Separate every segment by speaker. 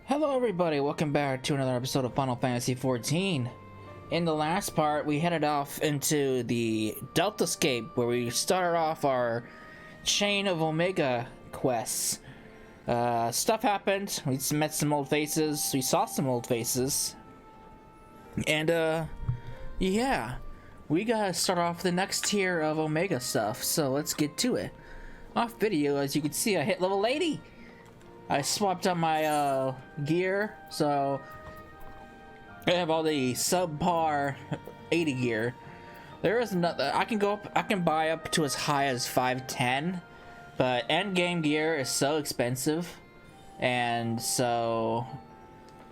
Speaker 1: Hello everybody, welcome back to another episode of Final Fantasy XIV. In the last part, we headed off into the Deltascape, where we started off our chain of Omega quests. Stuff happened, we met some old faces, we saw some old faces. And yeah, we gotta start off the next tier of Omega stuff, so let's get to it. Off video, as you can see, I hit level 80! I swapped out my gear, so I have all the subpar 80 gear. There is another. I can buy up to as high as 510, but end game gear is so expensive, and so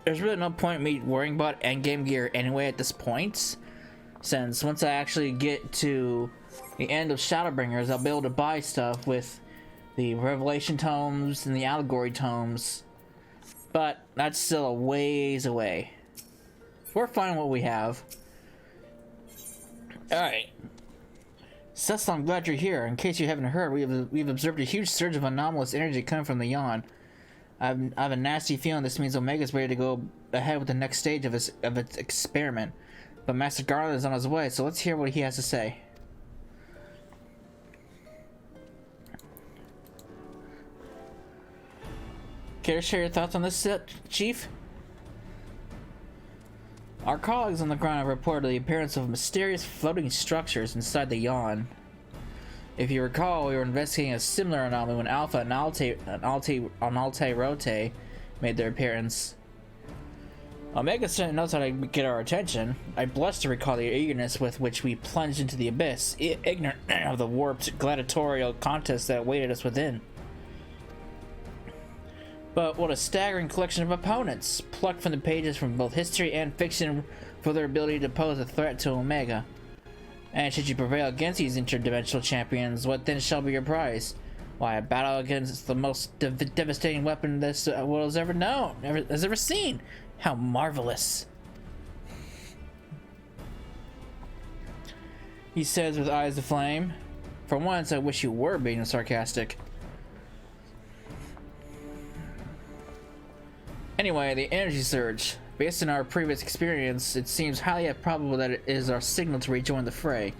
Speaker 1: there's really no point in me worrying about end game gear anyway at this point. Since once I actually get to the end of Shadowbringers, I'll be able to buy stuff with the Revelation tomes and the Allegory tomes, but that's still a ways away. We're fine what we have. Alright. Cecil, I'm glad you're here. In case you haven't heard, we've observed a huge surge of anomalous energy coming from the Yawn. I have a nasty feeling this means Omega's ready to go ahead with the next stage of its experiment. But Master Garland is on his way, so let's hear what he has to say. Care to share your thoughts on this, Chief? Our colleagues on the ground have reported the appearance of mysterious floating structures inside the Yawn. If you recall, we were investigating a similar anomaly when Alpha and Alte Rote made their appearance. Omega certainly knows how to get our attention. I blush to recall the eagerness with which we plunged into the abyss, ignorant of the warped gladiatorial contest that awaited us within. But what a staggering collection of opponents, plucked from the pages from both history and fiction for their ability to pose a threat to Omega. And should you prevail against these interdimensional champions, what then shall be your prize? Why, a battle against the most devastating weapon this world has ever known, has ever seen. How marvelous. He says with eyes aflame. For once, I wish you were being sarcastic. Anyway, the energy surge. Based on our previous experience, it seems highly improbable that it is our signal to rejoin the fray.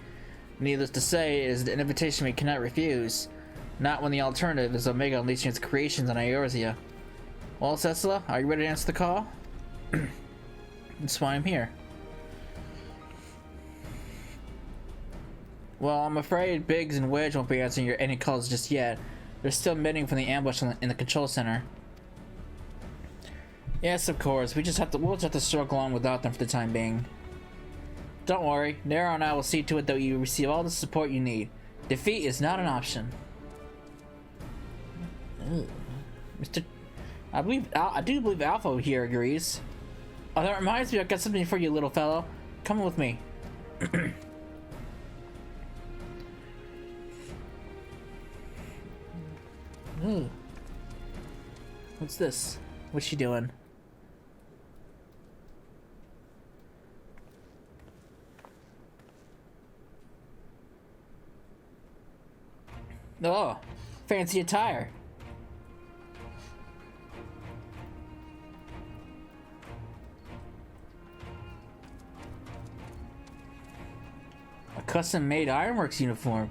Speaker 1: Needless to say, it is an invitation we cannot refuse. Not when the alternative is Omega unleashing its creations on Eorzea. Well, Cecila, are you ready to answer the call? That's why I'm here. Well, I'm afraid Biggs and Wedge won't be answering any calls just yet. They're still mending from the ambush in the control center. Yes, of course. We'll just have to struggle on without them for the time being. Don't worry, Nero and I will see to it that you receive all the support you need. Defeat is not an option. Ugh. I do believe Alpha here agrees. Oh, that reminds me, I've got something for you, little fellow. Come with me. Ooh. What's this? What's she doing? Oh, fancy attire. A custom-made Ironworks uniform.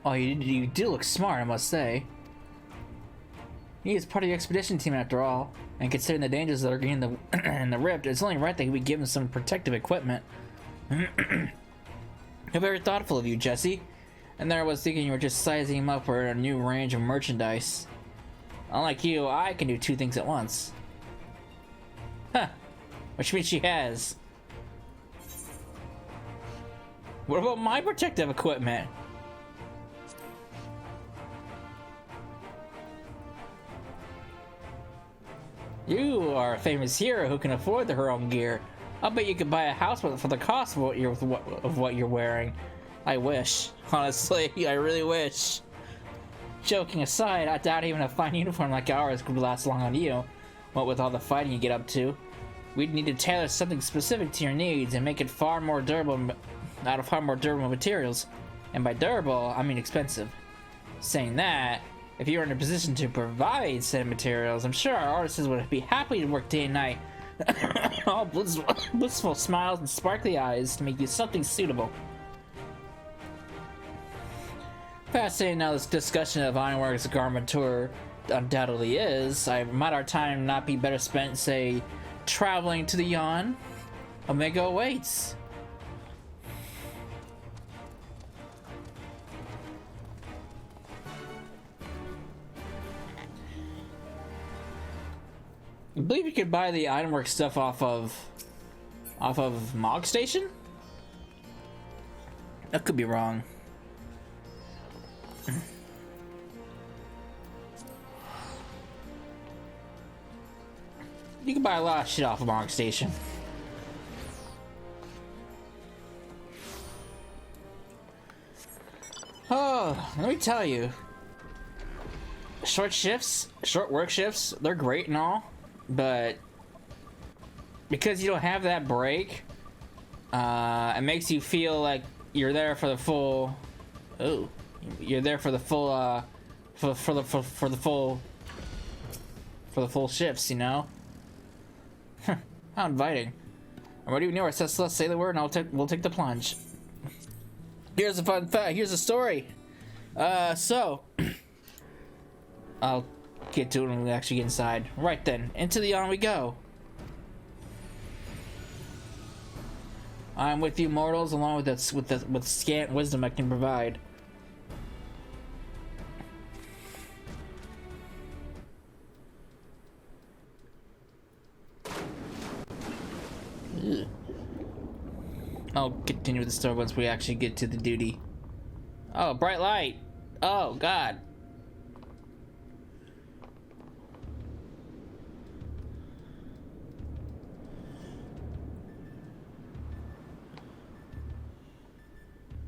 Speaker 1: Oh, you do look smart, I must say. He is part of the expedition team after all, and considering the dangers that are in the in the rift, it's only right that we give him some protective equipment. How very thoughtful of you, Jesse. And there I was thinking you were just sizing him up for a new range of merchandise. Unlike you, I can do two things at once. Huh. Which means she has. What about my protective equipment? You are a famous hero who can afford her own gear. I'll bet you could buy a house for the cost of what you're wearing. I wish. Honestly, I really wish. Joking aside, I doubt even a fine uniform like ours could last long on you. What with all the fighting you get up to. We'd need to tailor something specific to your needs and make it far more durable out of far more durable materials. And by durable, I mean expensive. Saying that, If you were in a position to provide said materials, I'm sure our artisans would be happy to work day and night, all blissful smiles and sparkly eyes to make you something suitable. Fascinating now this discussion of ironworks garmenture undoubtedly is. Might our time not be better spent, say, traveling to the Yon? Omega awaits. I believe you could buy the ironwork stuff off of Mog Station? That could be wrong. You can buy a lot of shit off of Mog Station. Oh, let me tell you. Short work shifts, they're great and all, but because you don't have that break, it makes you feel like you're there for the full. Oh, you're there for the full. For the full shifts, you know. How inviting. I'm ready when let's say the word, and we'll take the plunge. Here's a fun fact. Here's a story. So I'll get to it when we actually get inside. Right then, into the Yon we go. I'm with you, mortals, along with scant wisdom I can provide. Ugh. I'll continue with the story once we actually get to the duty. Oh, bright light! Oh, God.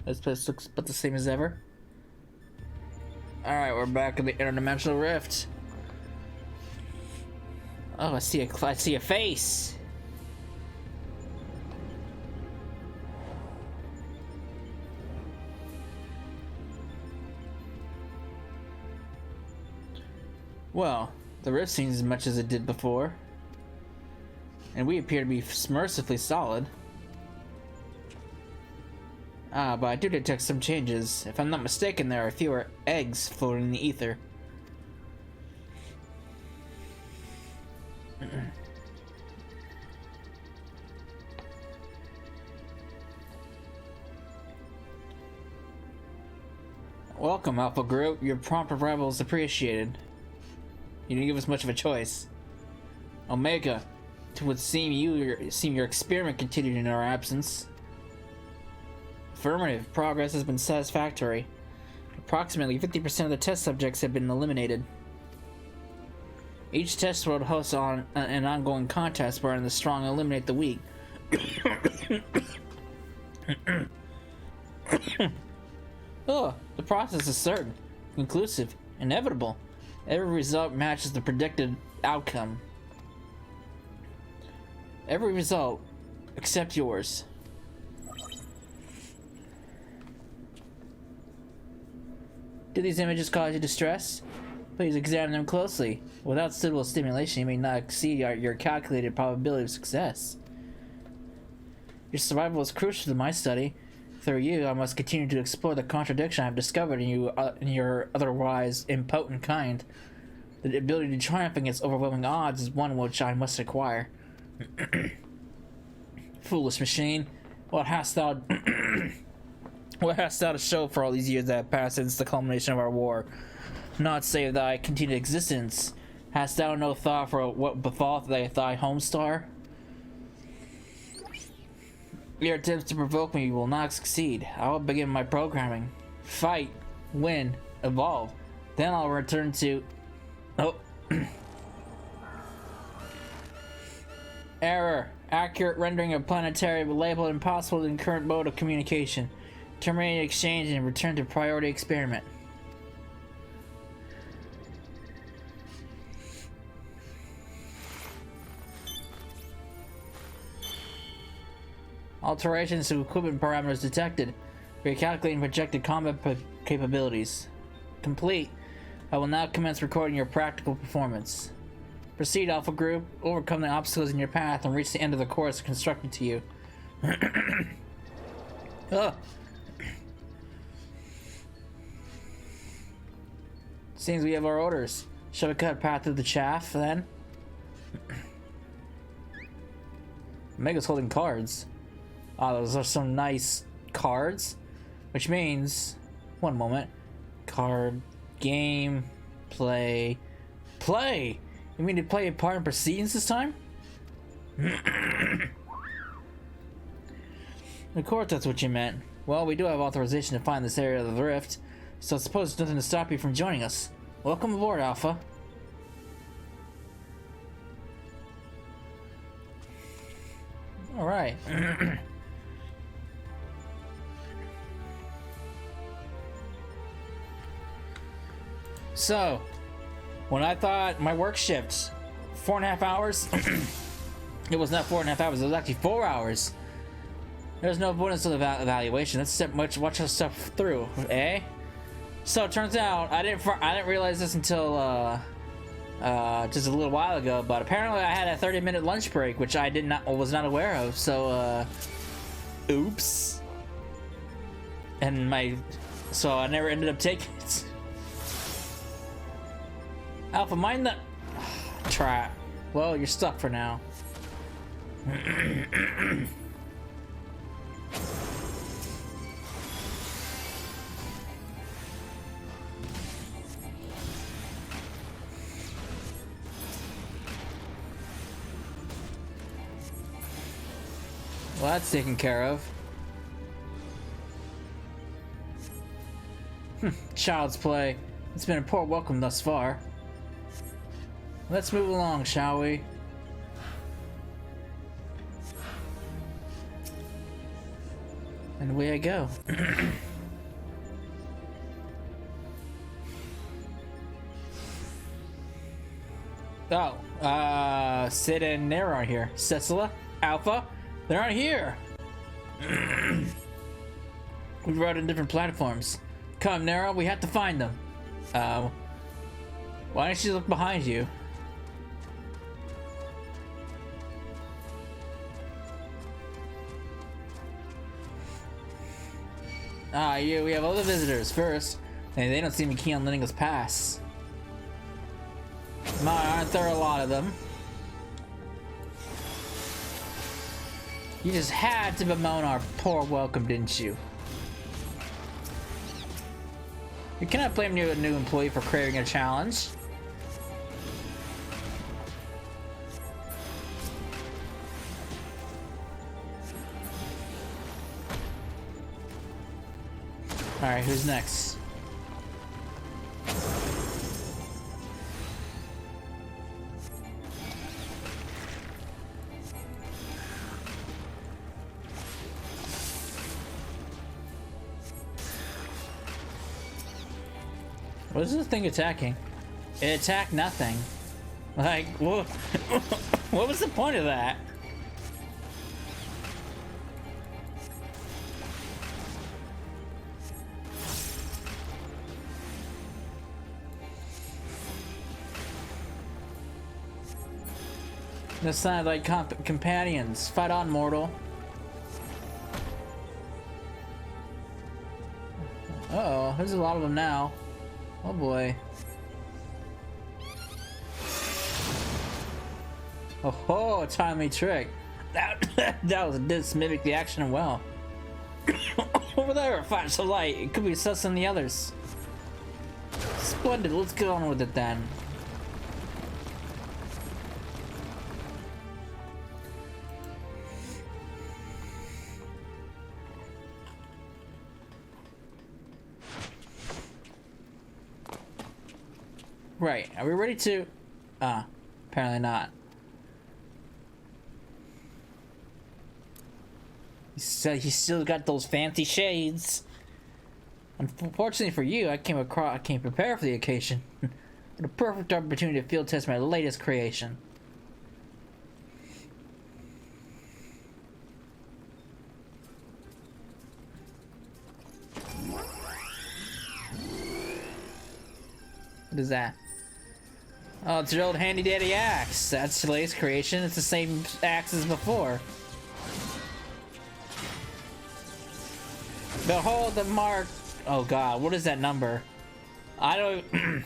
Speaker 1: This place looks about the same as ever. Alright, we're back in the interdimensional rift. Oh, I see a face! Well, the rift seems as much as it did before. And we appear to be mercifully solid. Ah, but I do detect some changes. If I'm not mistaken, there are fewer eggs floating in the ether. Welcome, Alpha Group. Your prompt arrival is appreciated. You didn't give us much of a choice. Omega, it would seem your experiment continued in our absence. Affirmative. Progress has been satisfactory. Approximately 50% of the test subjects have been eliminated. Each test world hosts an ongoing contest wherein the strong eliminate the weak. Oh, the process is certain, conclusive, inevitable. Every result matches the predicted outcome. Every result, except yours. Do these images cause you distress? Please examine them closely. Without suitable stimulation, you may not exceed your calculated probability of success. Your survival is crucial to my study. Through you, I must continue to explore the contradiction I have discovered in your otherwise impotent kind. The ability to triumph against overwhelming odds is one which I must acquire. Foolish machine, what hast thou to show for all these years that have passed since the culmination of our war? Not save thy continued existence. Hast thou no thought for what befalleth thy home star? Your attempts to provoke me will not succeed. I will begin my programming. Fight, win, evolve. Then I'll return to... Oh. Error. Accurate rendering of planetary but labeled impossible in current mode of communication. Terminate exchange and return to priority experiment. Alterations to equipment parameters detected. Recalculating projected combat capabilities. Complete. I will now commence recording your practical performance. Proceed, Alpha Group. Overcome the obstacles in your path and reach the end of the course constructed to you. Ugh. Seems we have our orders. Shall we cut a path through the chaff, then? Omega's holding cards. Ah, those are some nice cards. Which means... One moment. Card... Game... Play... Play! You mean to play a part in proceedings this time? Of course that's what you meant. Well, we do have authorization to find this area of the rift, so I suppose there's nothing to stop you from joining us. Welcome aboard, Alpha. Alright. So, when I thought my work shift, 4.5 hours, it was not 4.5 hours, it was actually 4 hours. There's no bonus to the evaluation. Let's watch us stuff through, eh? So it turns out I didn't realize this until just a little while ago, but apparently I had a 30-minute lunch break, which I was not aware of. So oops. And so I never ended up taking it. Alpha, mind the trap. Well, you're stuck for now. Well, that's taken care of. Child's play. It's been a poor welcome thus far. Let's move along, shall we? And away I go. Oh, Sid and Nera are here. Cecila, Alpha, they aren't here. We rode on different platforms. Come, Nera, we have to find them. Why don't you look behind you? We have other visitors first, and they don't seem keen on letting us pass. Aren't there a lot of them? You just had to bemoan our poor welcome, didn't you? You cannot blame a new employee for creating a challenge. Alright, who's next? What is this thing attacking? It attacked nothing. Like, what? What was the point of that? This sounded like companions. Fight on, mortal. Uh-oh, there's a lot of them now. Oh boy. Oh, timely trick. That was mimic the action well. Over there, a flash of light. It could be sus than the others. Splendid. Let's get on with it then. Right, are we ready to... apparently not. He's still got those fancy shades. Unfortunately for you, I came prepared for the occasion. What a perfect opportunity to field test my latest creation. What is that? Oh, it's your old handy dandy axe. That's the latest creation. It's the same axe as before. Behold the mark. Oh god, what is that number? I don't.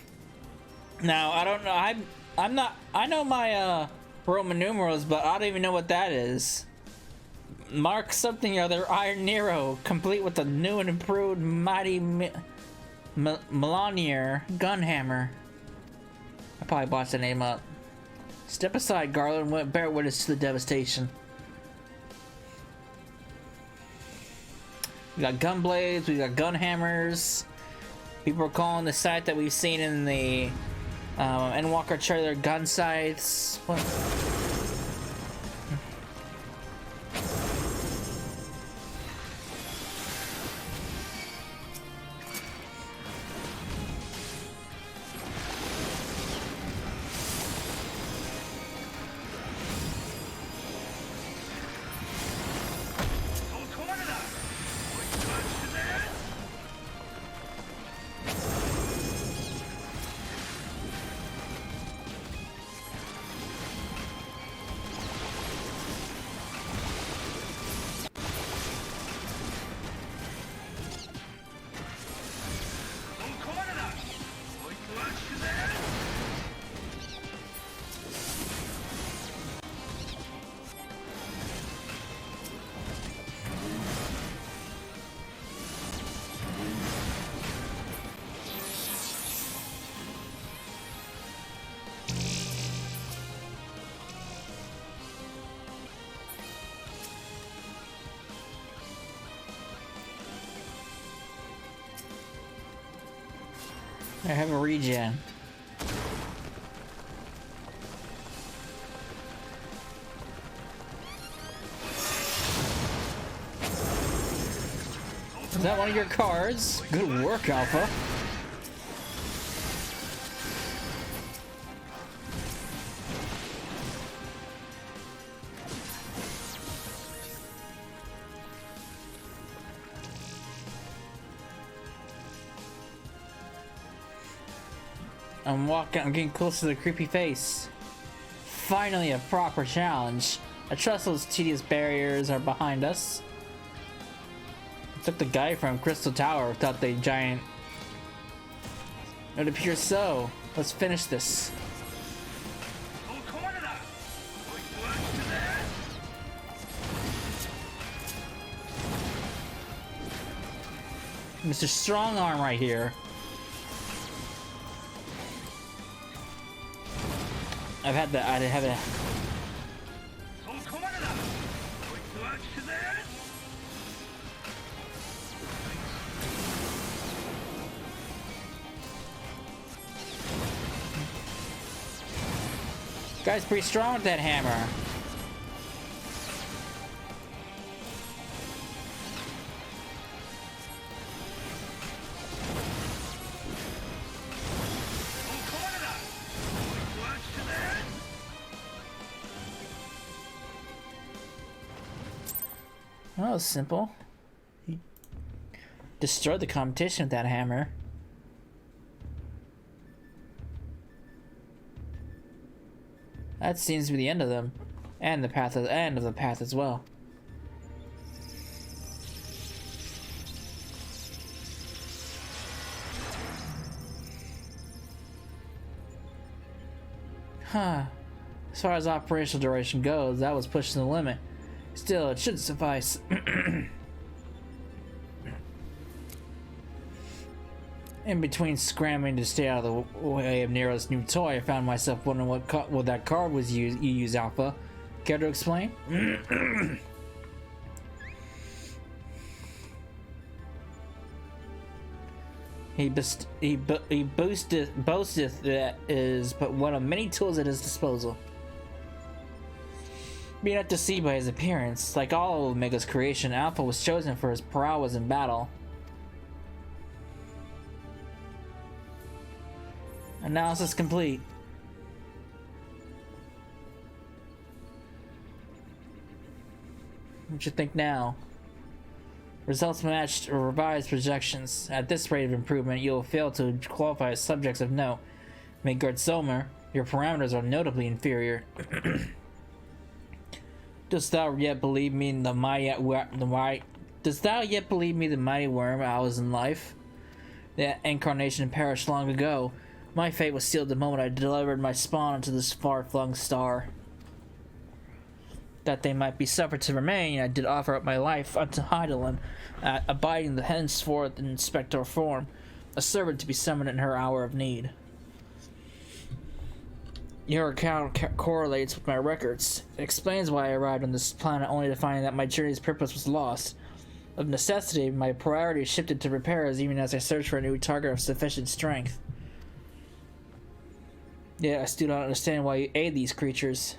Speaker 1: Now I don't know. I'm not. I know my Roman numerals, but I don't even know what that is. Mark something or other. Iron Nero, complete with the new and improved mighty Melanier gunhammer. I probably botched the name up. Step aside, Garland. Bear witness to the devastation. We got gun blades. We got gun hammers. People are calling the sight that we've seen in the Endwalker trailer gun sights. What? I have a regen. Is that one of your cards? Good work, Alpha. I'm getting close to the creepy face. Finally, a proper challenge. I trust those tedious barriers are behind us. I took the guy from Crystal Tower without the giant. It appears so. Let's finish this. Mr. Strongarm right here. I have it. Guy's pretty strong with that hammer. Well, that was simple. He destroyed the competition with that hammer. That seems to be the end of them, and the end of the path as well. Huh. As far as operational duration goes, that was pushing the limit. Still, it should suffice. In between scrambling to stay out of the way of Nero's new toy, I found myself wondering what that card was you use, Alpha. Care to explain? He boasteth that is but one of many tools at his disposal. Be not deceived by his appearance. Like all of Omega's creation, Alpha was chosen for his prowess in battle. Analysis complete. What you think now? Results matched or revised projections. At this rate of improvement, you will fail to qualify as subjects of note. Midgard Somer, your parameters are notably inferior. Dost thou yet believe me the mighty worm I was in life? That incarnation perished long ago. My fate was sealed the moment I delivered my spawn into this far-flung star. That they might be suffered to remain, I did offer up my life unto Heidelin, abiding the henceforth in spectral form, a servant to be summoned in her hour of need. Your account correlates with my records. It explains why I arrived on this planet only to find that my journey's purpose was lost. Of necessity, my priority shifted to repairs even as I searched for a new target of sufficient strength. Yet I still don't understand why you aid these creatures.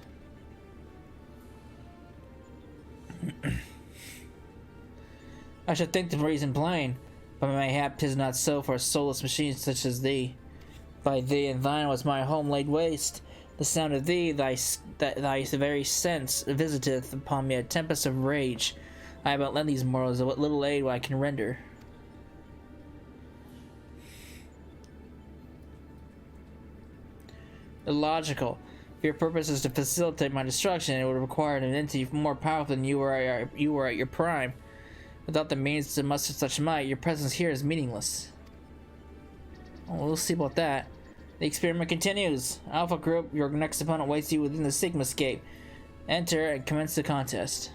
Speaker 1: I should think the reason plain, but mayhap 'tis not so for soulless machines such as thee. By thee and thine was my home laid waste. The sound of thee, thy very sense, visiteth upon me a tempest of rage. I have outlent these mortals of what little aid I can render. Illogical. If your purpose is to facilitate my destruction, it would require an entity more powerful than you were at your prime. Without the means to muster such might, your presence here is meaningless. Well, we'll see about that. The experiment continues. Alpha Group, your next opponent waits you within the Sigmascape. Enter and commence the contest.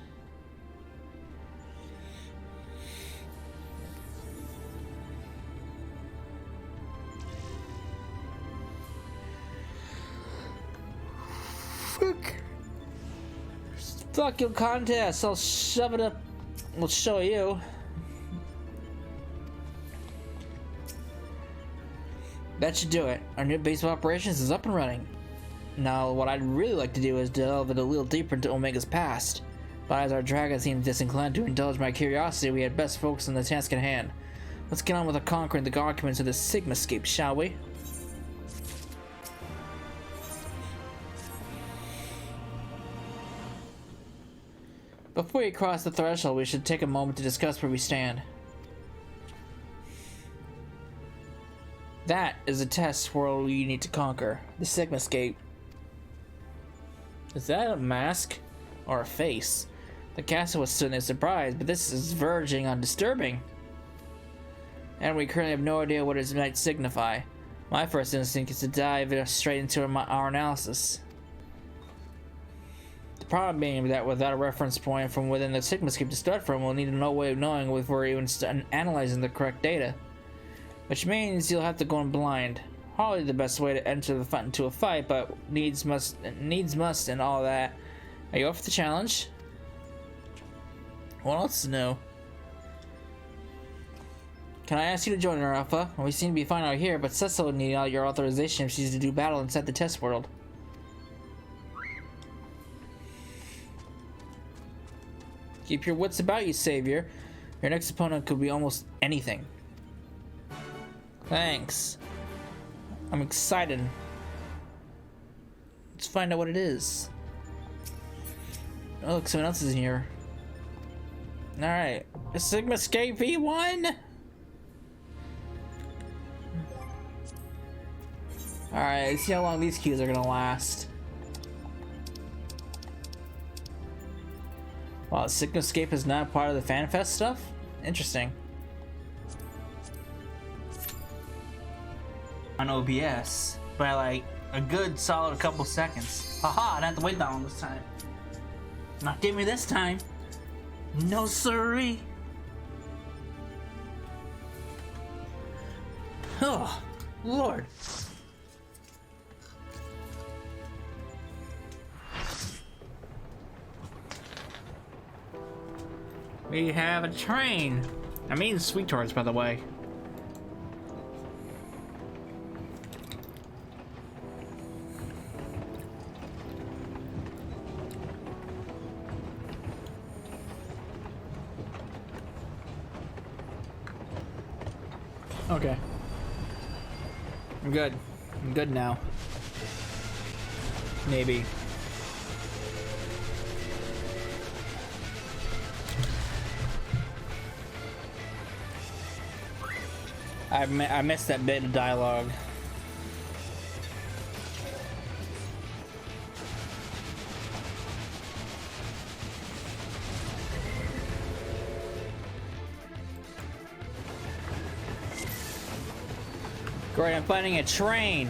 Speaker 1: Fuck your contest, I'll shove it up. We'll show you. That should do it. Our new base of operations is up and running. Now, what I'd really like to do is delve a little deeper into Omega's past. But as our dragon seems disinclined to indulge my curiosity, we had best focus on the task at hand. Let's get on with conquering the documents of the Sigmascape, shall we? Before we cross the threshold, we should take a moment to discuss where we stand. That is a test world we need to conquer, the Sigmascape. Is that a mask or a face? The castle was certainly surprised, but this is verging on disturbing. And we currently have no idea what it might signify. My first instinct is to dive straight into our analysis. The problem being that without a reference point from within the Sigmascape to start from, we'll need no way of knowing if we're even analyzing the correct data. Which means you'll have to go in blind. Hardly the best way to enter the fight into a fight, but needs must and all that. Are you up for the challenge? What else to know? Can I ask you to join her, Alpha? We seem to be fine out here, but Cecil would need your authorization if she's to do battle inside the test world. Keep your wits about you, Savior. Your next opponent could be almost anything. Thanks. I'm excited. Let's find out what it is. Oh, look, someone else is in here. Alright. Sigmascape V1? Alright, let's see how long these queues are gonna last. Wow, Sigmascape is not part of the FanFest stuff? Interesting. On OBS by like a good solid couple seconds. Haha, I didn't have to wait that long this time. Not give me this time. No siree. Oh, Lord. We have a train. I mean sweet tarts, by the way. Okay. I'm good. I'm good now. Maybe. I missed that bit of dialogue. Great, I'm finding a train.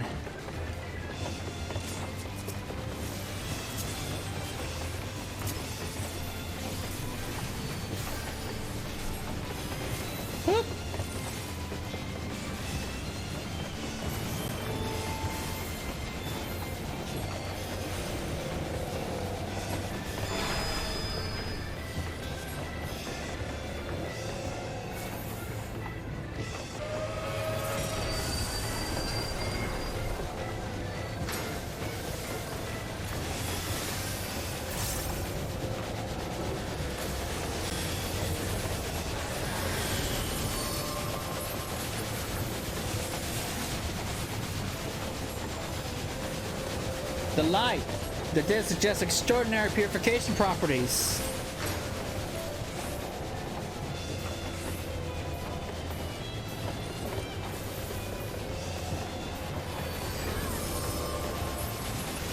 Speaker 1: Whoop. The light that did suggest extraordinary purification properties.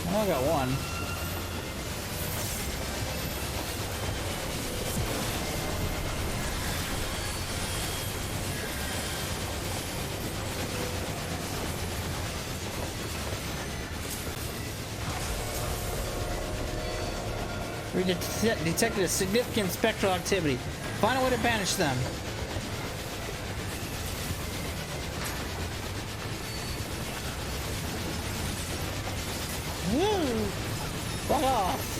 Speaker 1: I only got one. We detected a significant spectral activity. Find a way to banish them. Woo! Fuck off!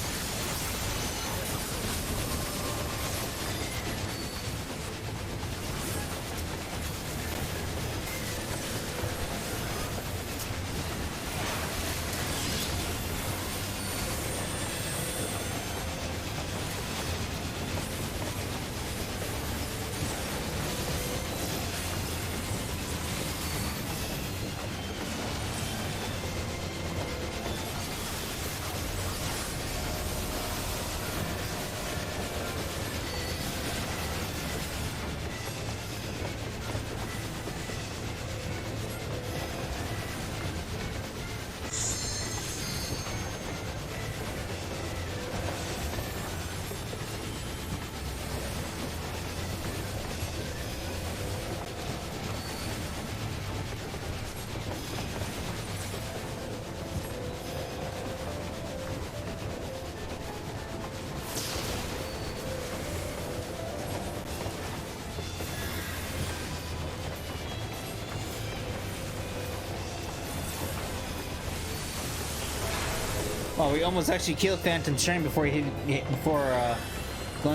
Speaker 1: Well, we almost actually killed Phantom Train before going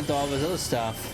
Speaker 1: through all this other stuff.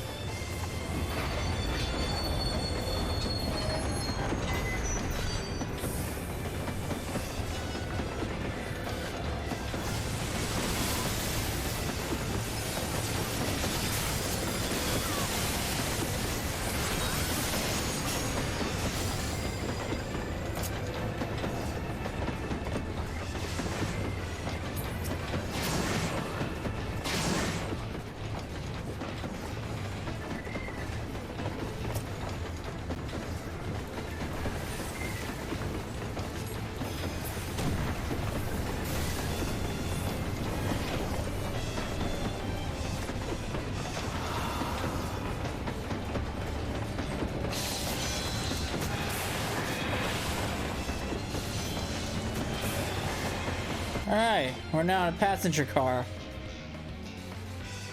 Speaker 1: Alright, we're now in a passenger car.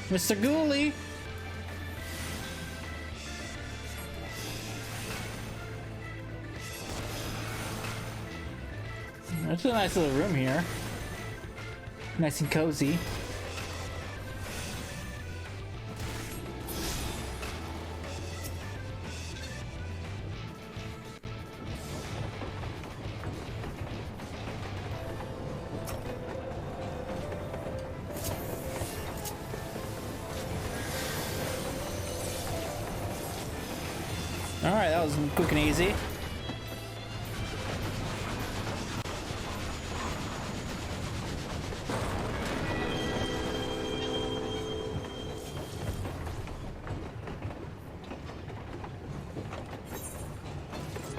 Speaker 1: Mr. Ghoulie! It's a nice little room here. Nice and cozy. Alright, that was quick and easy.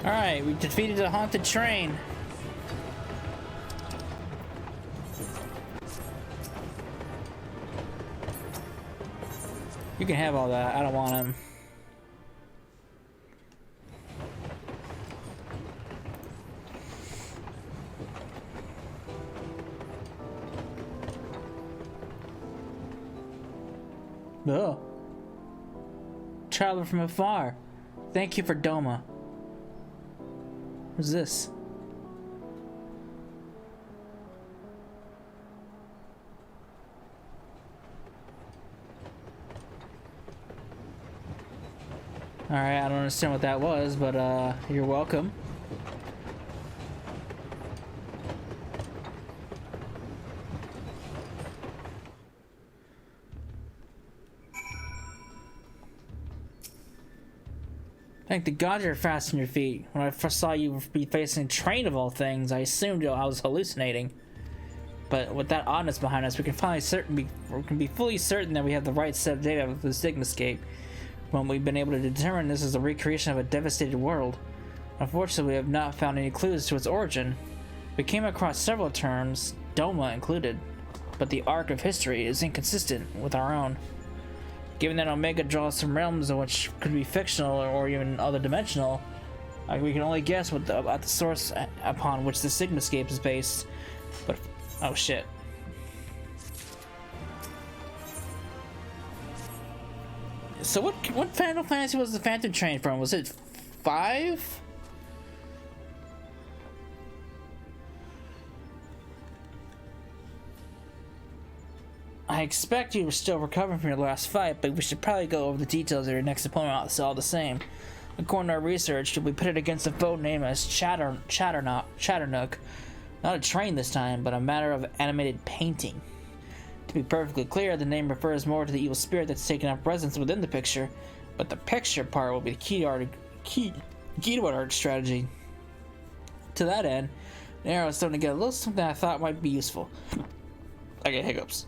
Speaker 1: Alright, we defeated the haunted train. You can have all that, I don't want him. Oh. Traveler from afar. Thank you for Doma. What's this? Alright, I don't understand what that was, but you're welcome. Thank the gods you're fast on your feet. When I first saw you be facing a train of all things, I assumed I was hallucinating. But with that oddness behind us, we can be fully certain that we have the right set of data with the Sigmascape. When we've been able to determine this is a recreation of a devastated world. Unfortunately, we have not found any clues to its origin. We came across several terms, Doma included, but the arc of history is inconsistent with our own. Given that Omega draws from realms which could be fictional or even other dimensional, we can only guess about the source upon which the Sigmascape is based. But oh shit. So what Final Fantasy was the Phantom Train from? Was it 5? I expect you were still recovering from your last fight, but we should probably go over the details of your next opponent. It's all the same. According to our research, we put it against a foe named as Chatternook. Not a train this time, but a matter of animated painting. To be perfectly clear, the name refers more to the evil spirit that's taken up residence within the picture, but the picture part will be the key to our art strategy. To that end, now is starting to get a little something I thought might be useful. I get hiccups.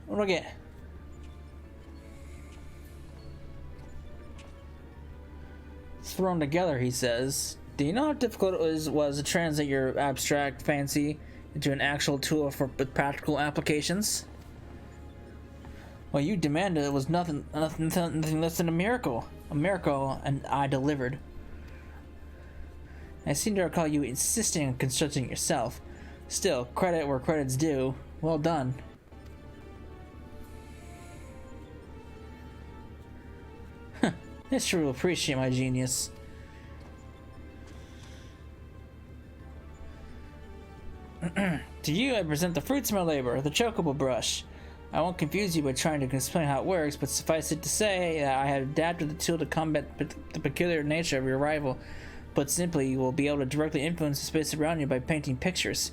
Speaker 1: What do I get? Thrown together, he says. Do you know how difficult it was to translate your abstract fancy into an actual tool with practical applications? Well, you demanded it was nothing less than a miracle. A miracle, and I delivered. I seem to recall you insisting on constructing it yourself. Still, credit where credit's due. Well done. History will appreciate my genius. To you, I present the fruits of my labor, the chocobo brush. I won't confuse you by trying to explain how it works, but suffice it to say that I have adapted the tool to combat the peculiar nature of your rival. Put simply, you will be able to directly influence the space around you by painting pictures.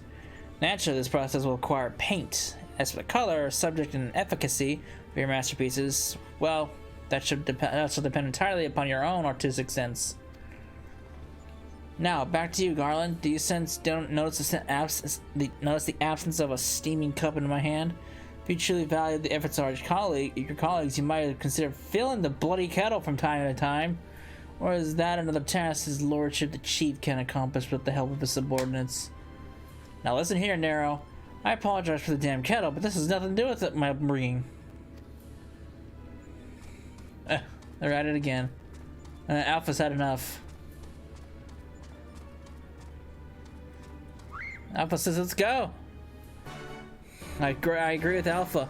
Speaker 1: Naturally, this process will require paint. As for the color, subject, and efficacy of your masterpieces, well, that shall depend entirely upon your own artistic sense. Now, back to you, Garland. Do you notice the absence of a steaming cup in my hand? If you truly value the efforts of your colleagues, you might consider filling the bloody kettle from time to time. Or is that another task his lordship the chief can accomplish with the help of his subordinates? Now listen here, Nero. I apologize for the damn kettle, but this has nothing to do with my bringing. They're at it again. Alpha's had enough. Alpha says, let's go. I agree with Alpha.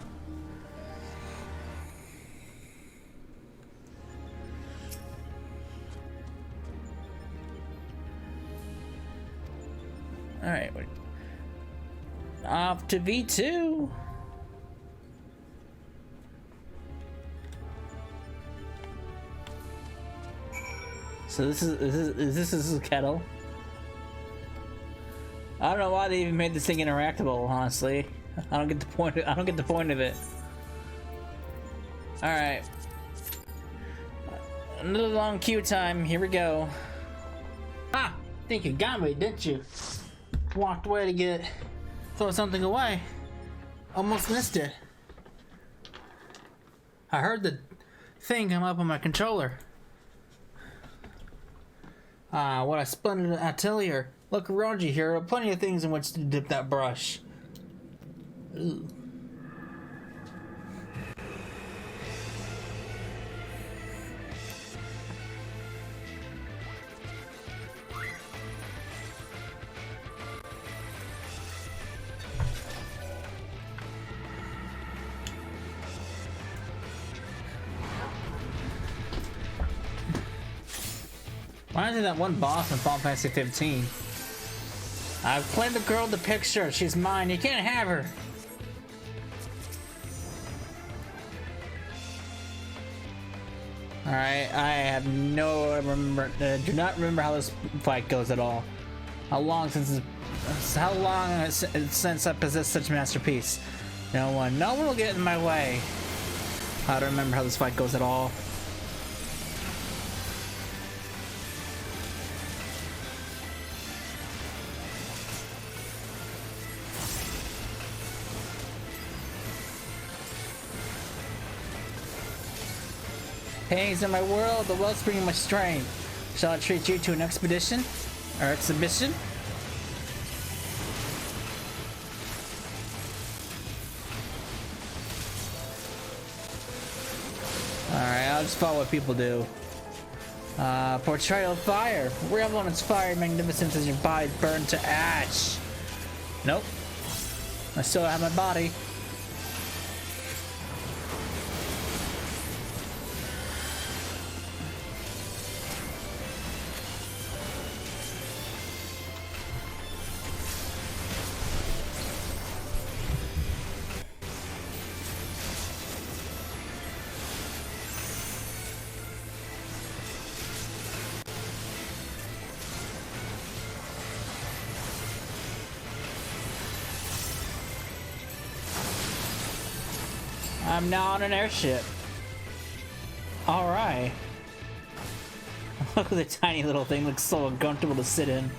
Speaker 1: Alright, off to V2. So this is a kettle. I don't know why they even made this thing interactable, honestly. I don't get the point of it. Alright. Another long queue time, here we go. Ah! Think you got me, didn't you? Walked away to throw something away. Almost missed it. I heard the thing come up on my controller. Ah, what a splendid atelier. Look around you here. There are plenty of things in which to dip that brush. Ooh. Reminds me of that one boss in Final Fantasy 15. I've claimed the girl in the picture. She's mine. You can't have her. Alright, I have do not remember how this fight goes at all. How long since I possessed such a masterpiece? No one will get in my way. I don't remember how this fight goes at all. Pains in my world, the wellspring of my strength. Shall I treat you to an expedition? Or exhibition? Alright, I'll just follow what people do. Portrayal of fire. Revel in its fire magnificence as your body burned to ash. Nope. I still have my body. I'm now on an airship. Alright. Look at the tiny little thing, looks so uncomfortable to sit in.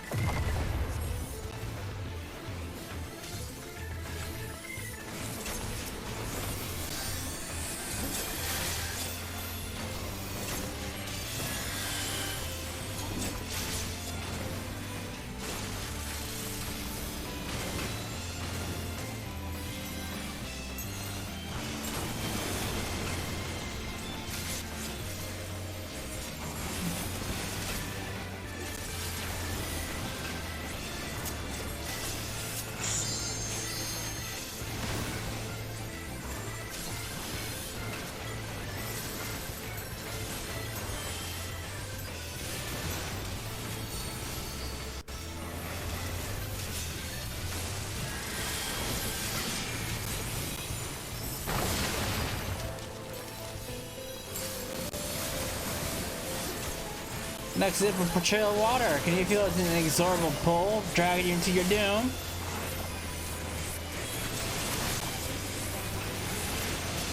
Speaker 1: Next zip of portrayal water. Can you feel it in an inexorable pull, dragging you into your doom?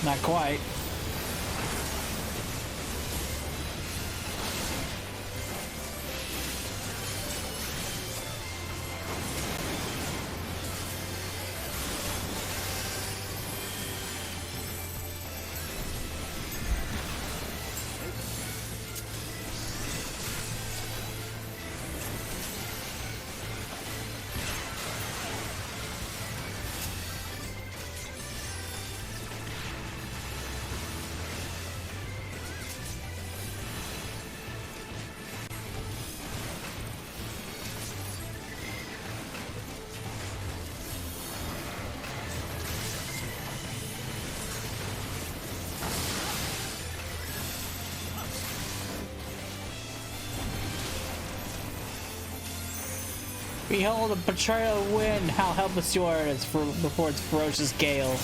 Speaker 1: Not quite. Behold the portrayal wind, how helpless you are before its ferocious gale.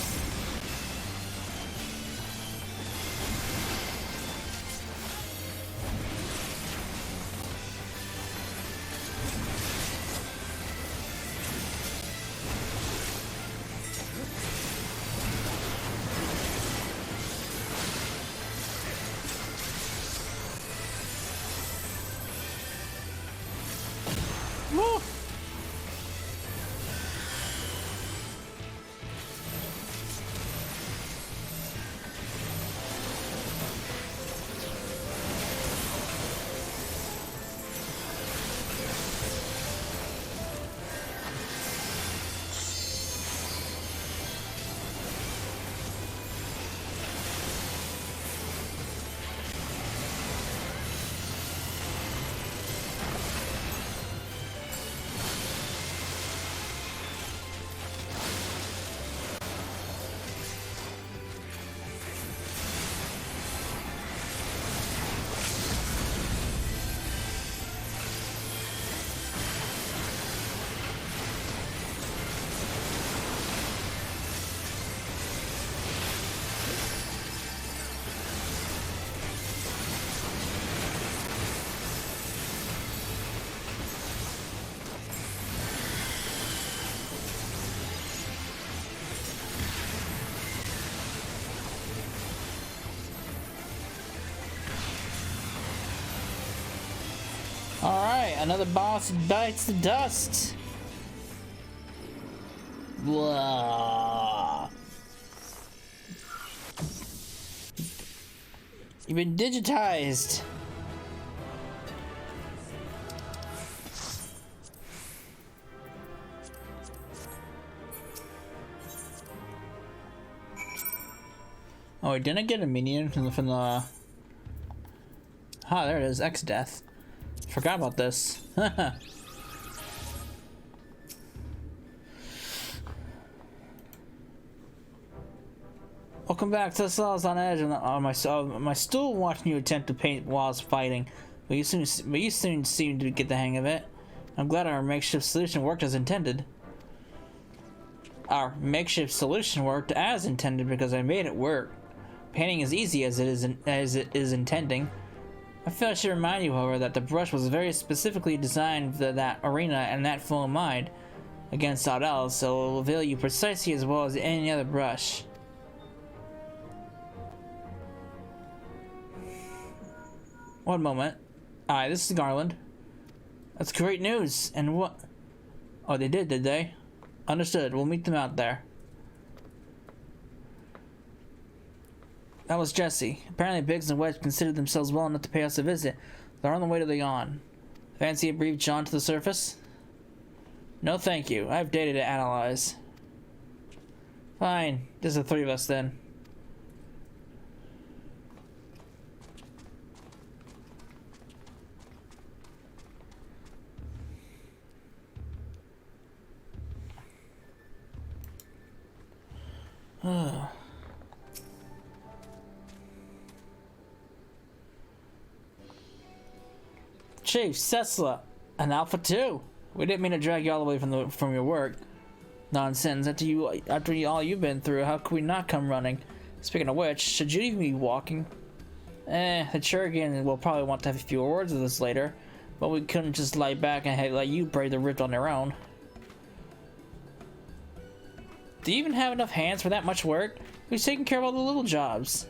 Speaker 1: Woo! Alright, another boss bites the dust. Blah. You've been digitized. Oh, wait, didn't I get a minion from the Ah, there it is, XIV. Forgot about this. Welcome back to the cells on edge on my stool, watching you attempt to paint walls fighting, but you soon seemed to get the hang of it. I'm glad our makeshift solution worked as intended. Our makeshift solution worked as intended because I made it work. Painting as easy as it is intending. I feel I should remind you, however, that the brush was very specifically designed for that arena and that flow of mind against all else, so it will avail you precisely as well as any other brush. One moment. Hi, this is Garland. That's great news. And what? Oh, they did they? Understood. We'll meet them out there. That was Jesse. Apparently Biggs and Wedge considered themselves well enough to pay us a visit. They're on the way to the yawn. Fancy a brief jaunt to the surface? No thank you. I have data to analyze. Fine. There's the three of us then. Chief, Cessla, and Alpha 2. We didn't mean to drag you all the way from your work. Nonsense. After all you've been through, how could we not come running? Speaking of which, should you even be walking? The Churgan will probably want to have a few words with us later, but we couldn't just lie back and let you brave the rift on their own. Do you even have enough hands for that much work? Who's taking care of all the little jobs?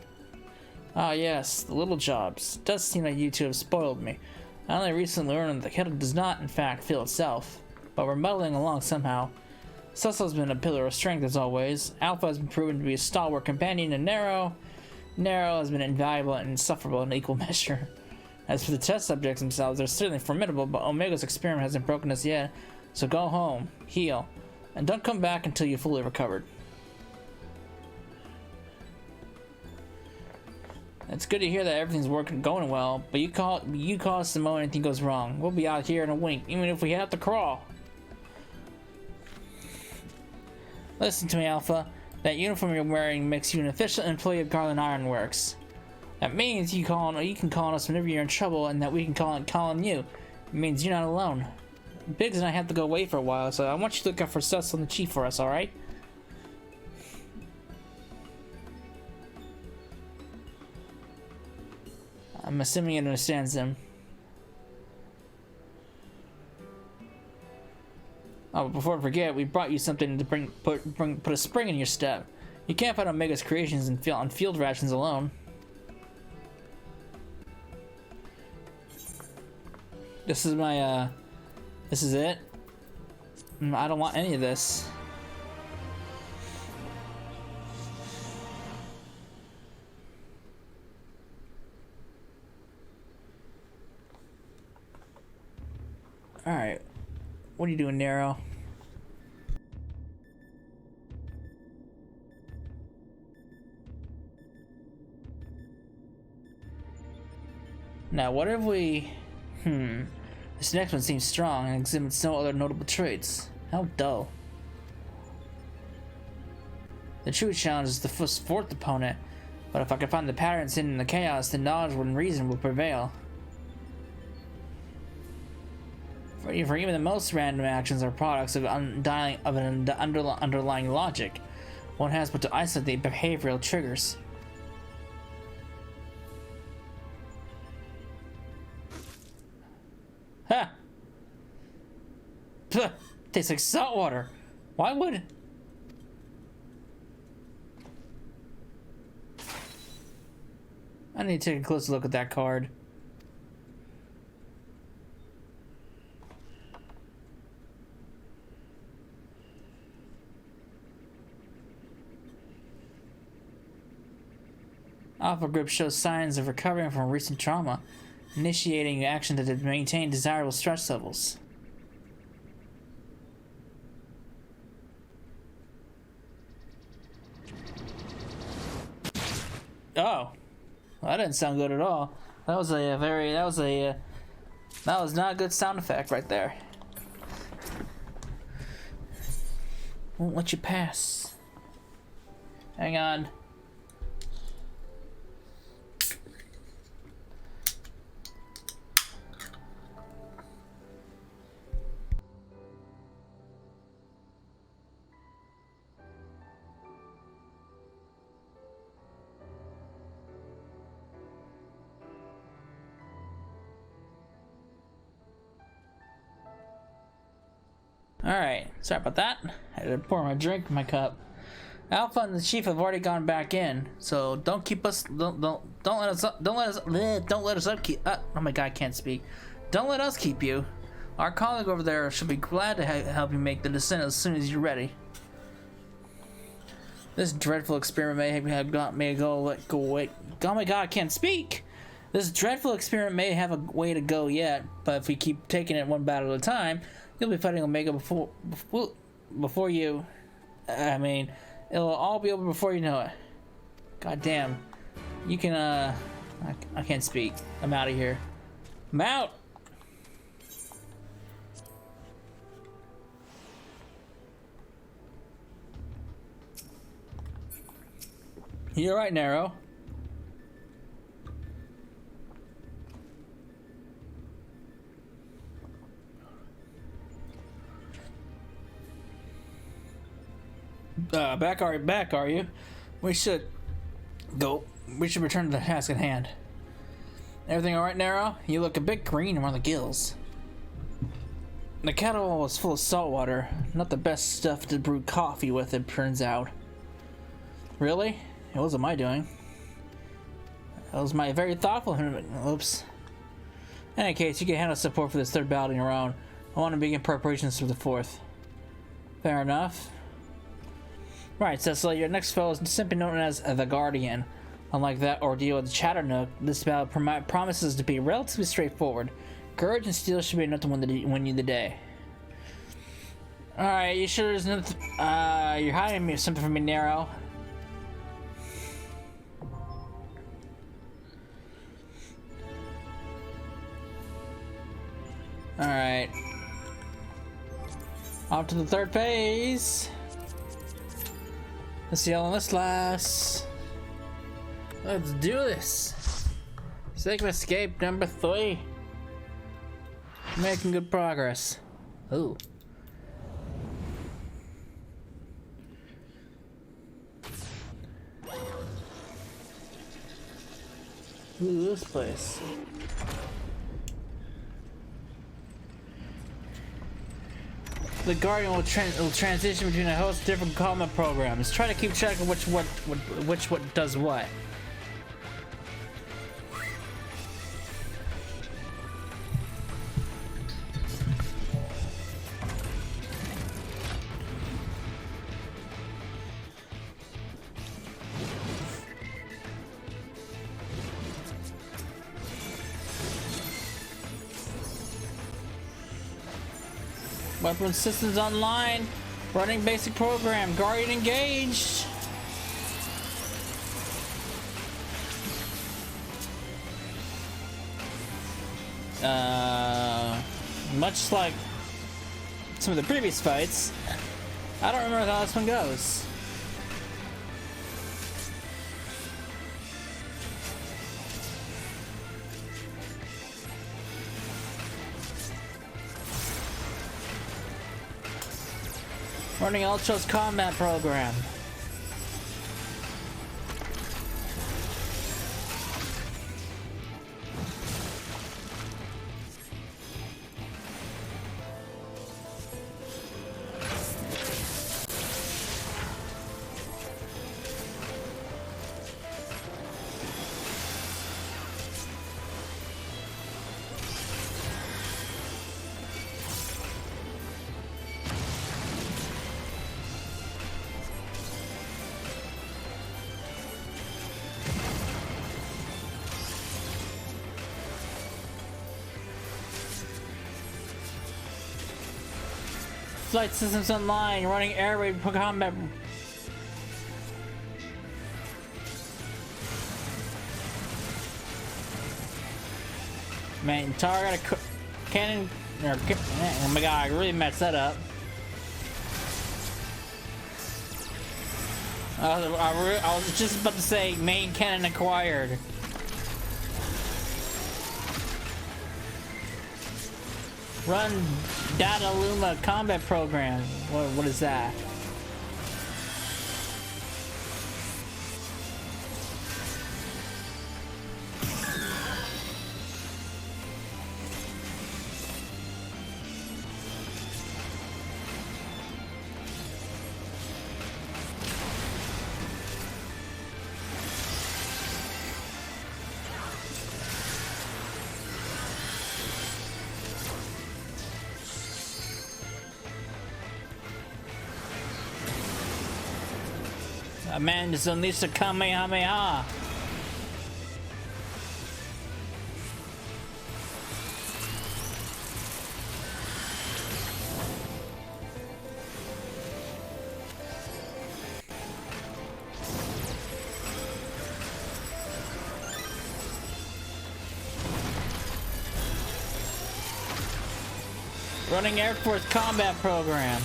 Speaker 1: Ah yes, the little jobs. It does seem like you two have spoiled me. I only recently learned that the kettle does not, in fact, fill itself, but we're muddling along somehow. Cecil's been a pillar of strength as always. Alpha has been proven to be a stalwart companion, and Nero has been invaluable and insufferable in equal measure. As for the test subjects themselves, they're certainly formidable, but Omega's experiment hasn't broken us yet, so go home, heal, and don't come back until you're fully recovered. It's good to hear that everything's going well, but you call us the moment anything goes wrong. We'll be out here in a wink, even if we have to crawl. Listen to me, Alpha. That uniform you're wearing makes you an official employee of Garland Ironworks. That means you can call on us whenever you're in trouble, and that we can call on you. It means you're not alone. Biggs and I have to go away for a while, so I want you to look out for Cecil and the Chief for us, alright? I'm assuming it understands them. Oh, but before I forget, we brought you something to put a spring in your step. You can't find Omega's creations on field rations alone. This is my, this is it? I don't want any of this. Alright. What are you doing, Nero? Now, what if we... This next one seems strong and exhibits no other notable traits. How dull. The true challenge is the fourth opponent, but if I can find the patterns hidden in the chaos, then knowledge and reason will prevail. For even the most random actions are products of an underlying logic. One has but to isolate the behavioral triggers. Ha! Puh, tastes like salt water. Why would... I need to take a closer look at that card. Alpha Group shows signs of recovering from recent trauma, initiating action to maintain desirable stress levels. Oh, well, that didn't sound good at all. That was not a good sound effect right there. Won't let you pass. Hang on. Alright, sorry about that. I had to pour my drink in my cup. Alpha and the Chief have already gone back in, so don't keep us don't let us upkeep. Oh my god, I can't speak. Don't let us keep you. Our colleague over there should be glad to help you make the descent as soon as you're ready. This dreadful experiment may go away. Oh my god, I can't speak. This dreadful experiment may have a way to go yet, but if we keep taking it one battle at a time, you'll be fighting Omega before you. I mean, it'll all be over before you know it. God damn. You can, I can't speak. I'm out of here. I'm out! You're right, Nero. Back are you? We should return to the task at hand. Everything alright, Nero? You look a bit green around the gills. The kettle was full of salt water. Not the best stuff to brew coffee with, it turns out. Really? It wasn't my doing. It was my very thoughtful... Oops. In any case, you can handle support for this third battle on your own. I want to begin preparations for the fourth. Fair enough. Right, Cecily, your next foe is simply known as the Guardian. Unlike that ordeal with the Chatternook, this battle promises to be relatively straightforward. Courage and steel should be enough to win you the day. Alright, you sure there's nothing... you're hiding something from me, Nero. Alright. Off to the third phase. Let's see how long this lasts. Let's do this. Sigmascape number 3. Making good progress. Ooh. Ooh, this place. The Guardian will transition between a host of different combat programs. Try to keep track of which does what. Weapon systems online. Running basic program. Guardian engaged. Much like some of the previous fights, I don't remember how this one goes. Running Ultra's combat program. flight systems online, running air raid combat. Man, tower got a cannon. Oh my god, I really messed that up. I was just about to say main cannon acquired. Run Data Luma combat program. What is that? A man just unleashed a Kamehameha. Running Air Force combat program.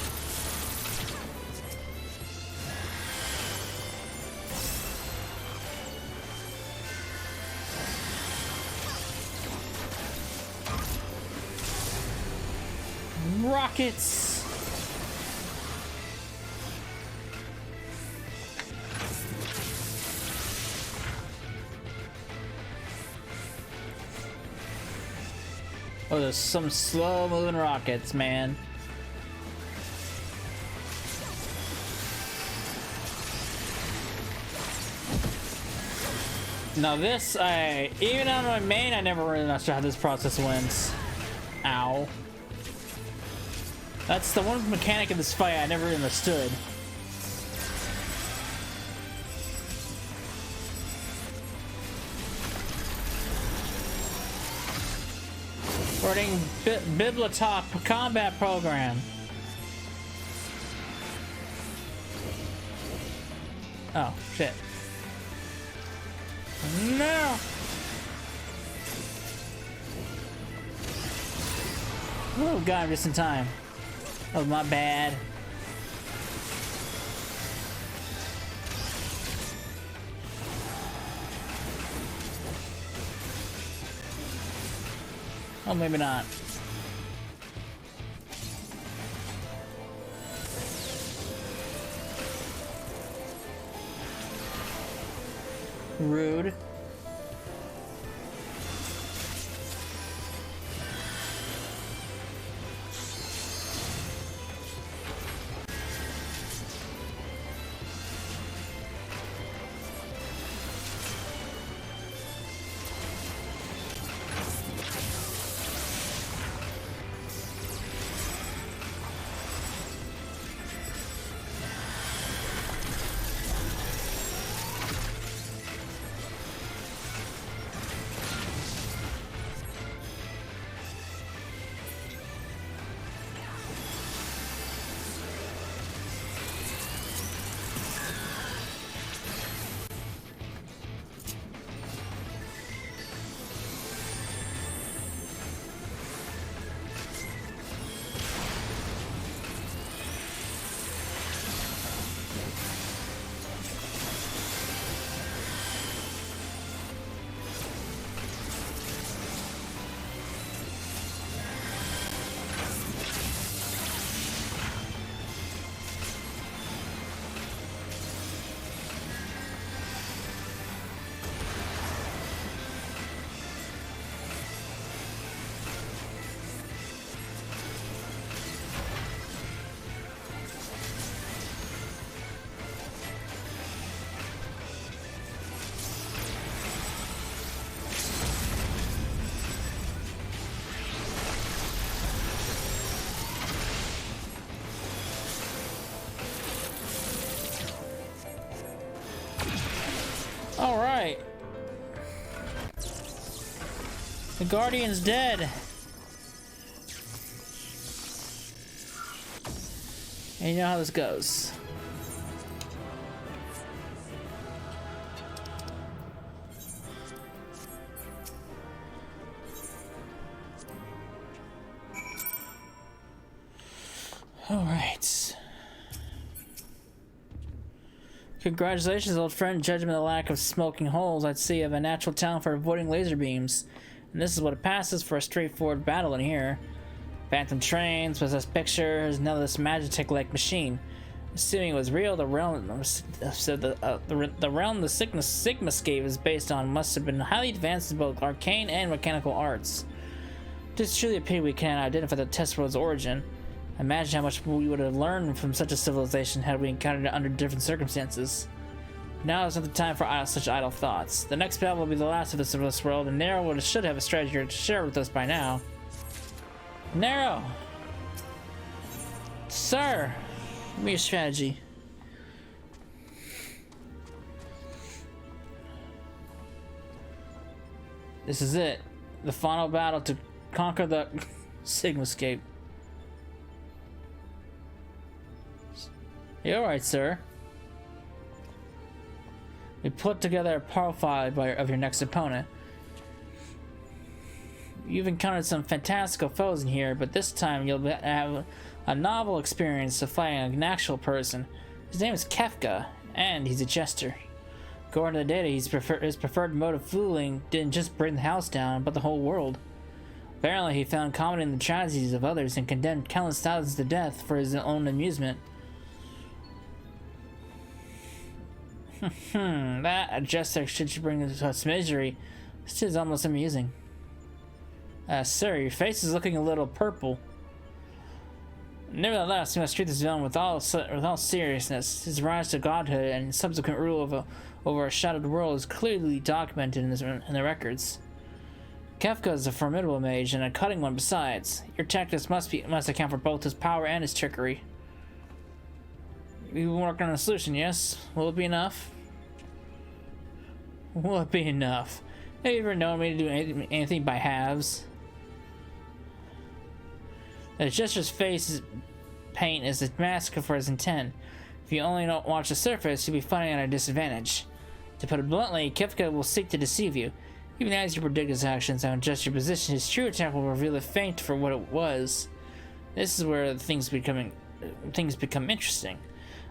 Speaker 1: Rockets. Oh, there's some slow moving rockets, man. Now this, even on my main, I never really understood how this process went. Ow. That's the one mechanic of this fight I never understood. Running Bibliotop combat program. Oh, shit. No! Oh god, I'm just in time. Oh, my bad. Oh, maybe not. Rude. All right. The Guardian's dead. And you know how this goes. All right. Congratulations, old friend. Judging by the lack of smoking holes, I'd say you have a natural talent for avoiding laser beams. And this is what it passes for a straightforward battle in here. Phantom trains, possessed pictures, none of this Magitech-like machine. Assuming it was real, the realm the Sigmascape is based on must have been highly advanced in both arcane and mechanical arts. It is truly a pity we can't identify the test world's origin. Imagine how much we would have learned from such a civilization had we encountered it under different circumstances. Now is not the time for such idle thoughts. The next battle will be the last of the civilized world, and Nero should have a strategy to share with us by now. Nero! Sir! Give me your strategy. This is it. The final battle to conquer the Sigmascape. You alright, sir? We put together a profile of your next opponent. You've encountered some fantastical foes in here, but this time you'll have a novel experience of fighting an actual person. His name is Kefka, and he's a jester. According to the data, his preferred mode of fooling didn't just bring the house down, but the whole world. Apparently, he found comedy in the tragedies of others and condemned countless thousands to death for his own amusement. That a jester should bring us misery. This is almost amusing. Sir, your face is looking a little purple. Nevertheless, you must treat this villain with all seriousness. His rise to godhood and subsequent rule over a shadowed world is clearly documented in the records. Kefka is a formidable mage and a cutting one besides. Your tactics must account for both his power and his trickery. We've been working on a solution, yes? Will it be enough? Will it be enough? Have you ever known me to do anything by halves? The jester's face paint is a mask for his intent. If you only don't watch the surface, you'll be fighting at a disadvantage. To put it bluntly, Kefka will seek to deceive you. Even as you predict his actions and adjust your position, his true attack will reveal the feint for what it was. This is where things become interesting.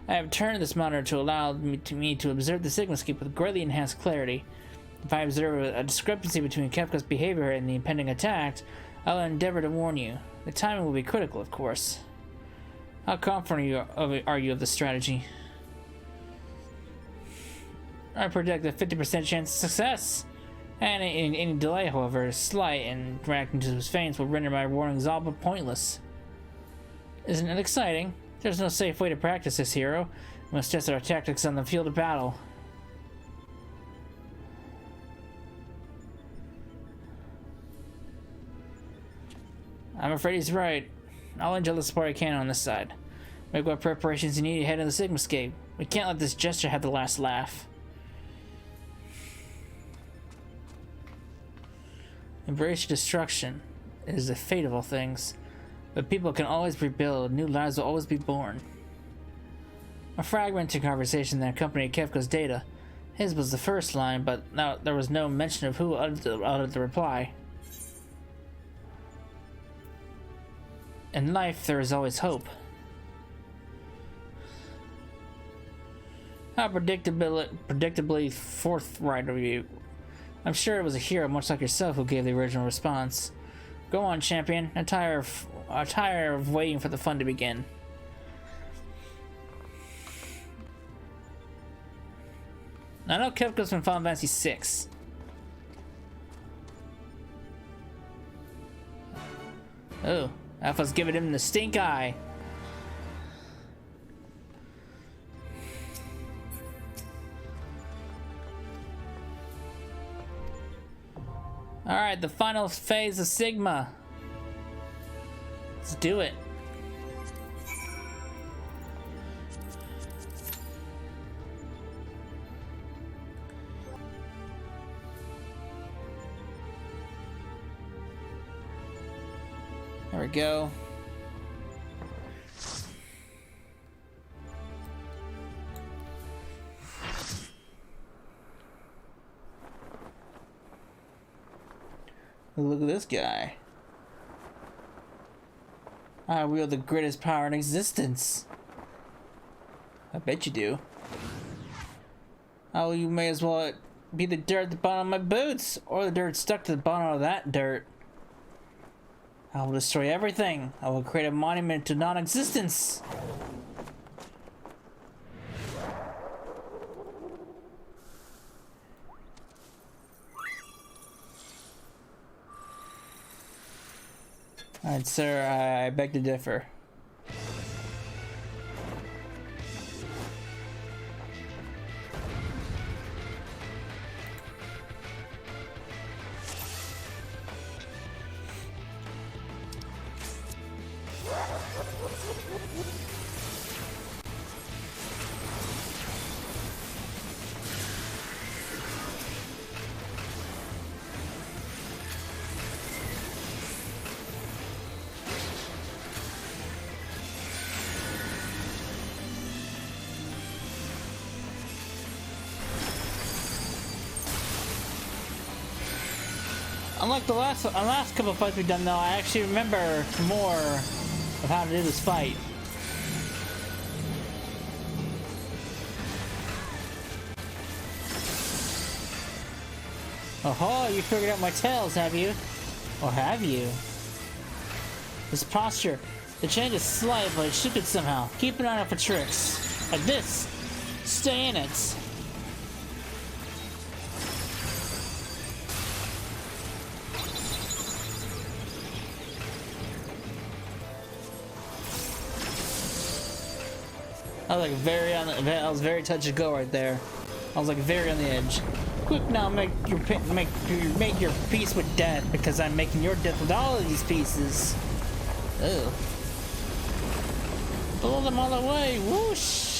Speaker 1: I have turned this monitor to allow me to observe the Sigmascape with greatly enhanced clarity. If I observe a discrepancy between Kefka's behavior and the impending attack, I will endeavor to warn you. The timing will be critical, of course. How confident are you of this strategy? I predict a 50% chance of success. And any delay, however, is slight, and reacting to his feints will render my warnings all but pointless. Isn't it exciting? There's no safe way to practice this, hero. We must test our tactics on the field of battle. I'm afraid he's right. I'll enjoy the support I can on this side. Make what preparations you need ahead of the Sigmascape. We can't let this jester have the last laugh. Embrace your destruction. It is the fate of all things. But people can always rebuild. New lives will always be born. A fragmented conversation that accompanied Kefka's data. His was the first line, but now there was no mention of who uttered the reply. In life, there is always hope. How predictably forthright of you. I'm sure it was a hero much like yourself who gave the original response. Go on, champion. I'm tired of waiting for the fun to begin. I know Kefka's from Final Fantasy VI. Oh, Alpha's giving him the stink eye. Alright, the final phase of Sigma. Let's do it. There we go. Look at this guy. I wield the greatest power in existence. I bet you do. Oh, you may as well be the dirt at the bottom of my boots, or the dirt stuck to the bottom of that dirt. I will destroy everything. I will create a monument to non-existence. Alright, sir, I beg to differ. Unlike the last couple of fights we've done, though, I actually remember more of how to do this fight. Oh, you figured out my tails, have you? Or have you? This posture, the change is slight, but it shifted somehow. Keep an eye out for tricks. Like this. Stay in it. I was like I was very touch and go right there. I was like very on the edge. Quick now, make your peace with death, because I'm making your death with all of these pieces. Ugh. Blow them all away. Whoosh.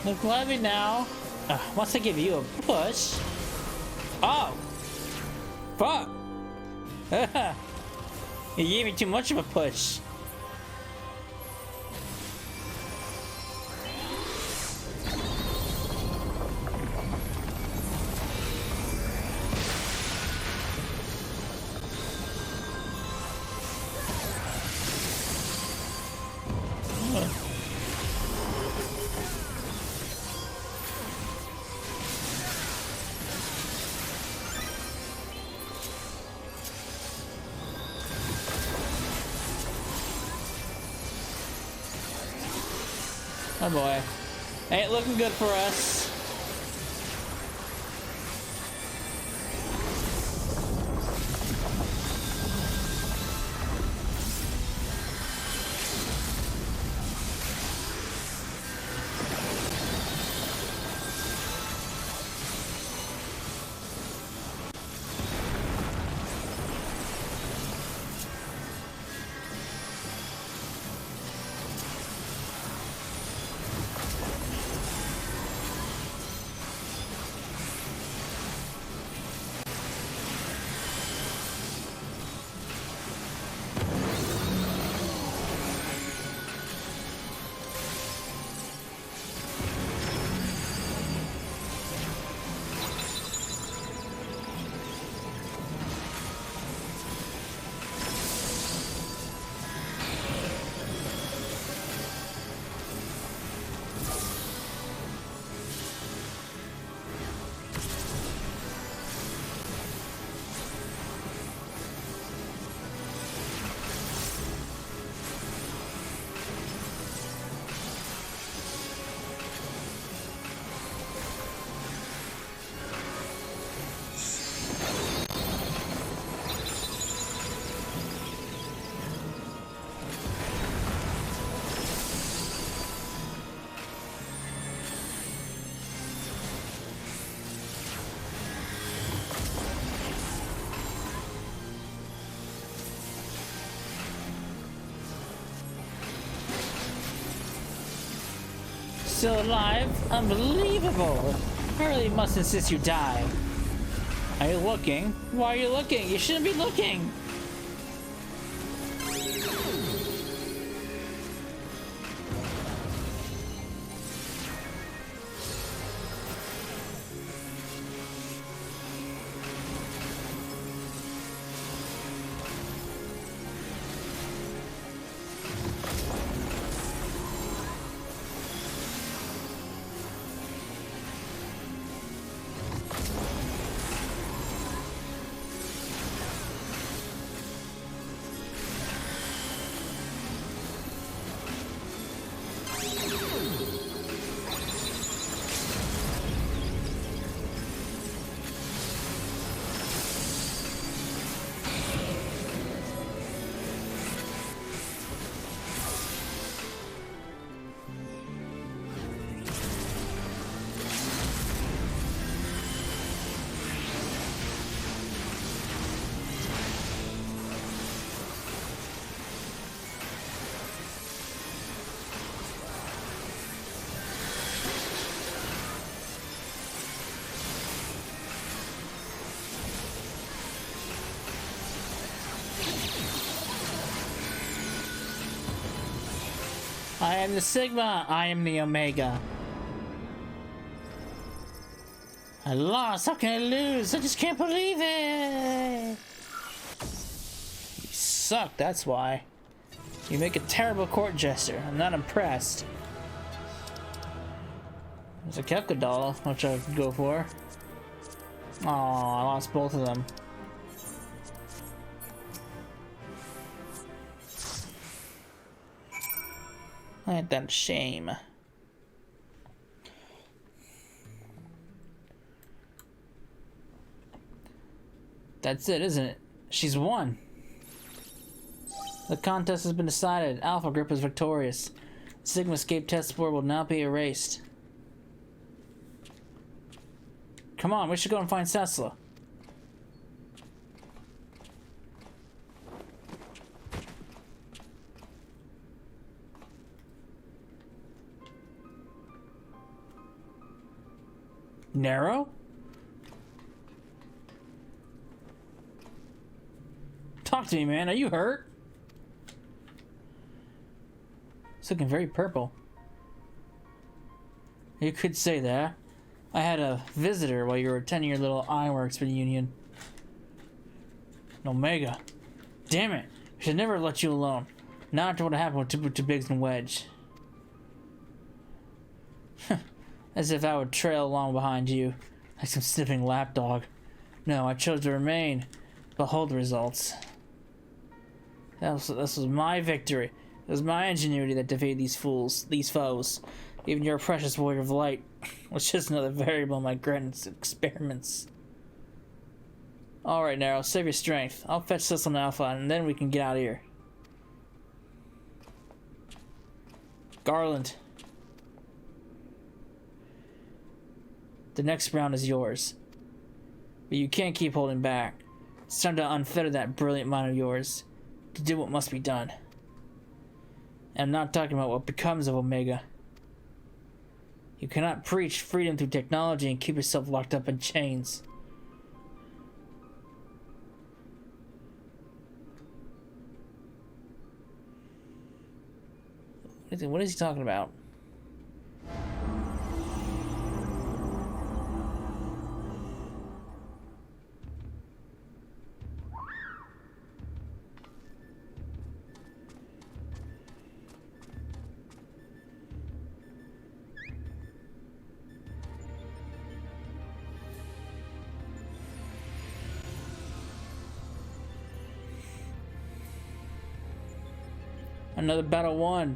Speaker 1: Look levy now. Once I give you a push. Oh! Fuck! You gave me too much of a push. Oh boy. Ain't looking good for us. still alive? Unbelievable! I really must insist you die. Are you looking? Why are you looking? You shouldn't be looking! I am the Sigma, I am the Omega. I lost, how can I lose? I just can't believe it! You suck, that's why. You make a terrible court jester, I'm not impressed. There's a Kefka doll, which I could go for. Oh, I lost both of them. Ain't that a shame? That's it, isn't it? She's won. The contest has been decided. Alpha Group is victorious. Sigmascape test board will now be erased. Come on, we should go and find Cecila. Narrow? Talk to me, man. Are you hurt? It's looking very purple. You could say that. I had a visitor while you were attending your little iWorks reunion. Omega. Damn it. I should never have let you alone. Not after what happened with Biggs and Wedge. As if I would trail along behind you, like some sniffing lapdog. No, I chose to remain. Behold the results. This was my victory. It was my ingenuity that defeated these foes. Even your precious warrior of light was just another variable in my grand experiments. Alright, Narrow, save your strength. I'll fetch Cecil and Alpha, and then we can get out of here. Garland. The next round is yours. But you can't keep holding back. It's time to unfetter that brilliant mind of yours. To do what must be done. And I'm not talking about what becomes of Omega. You cannot preach freedom through technology and keep yourself locked up in chains. What is he talking about? Another battle won.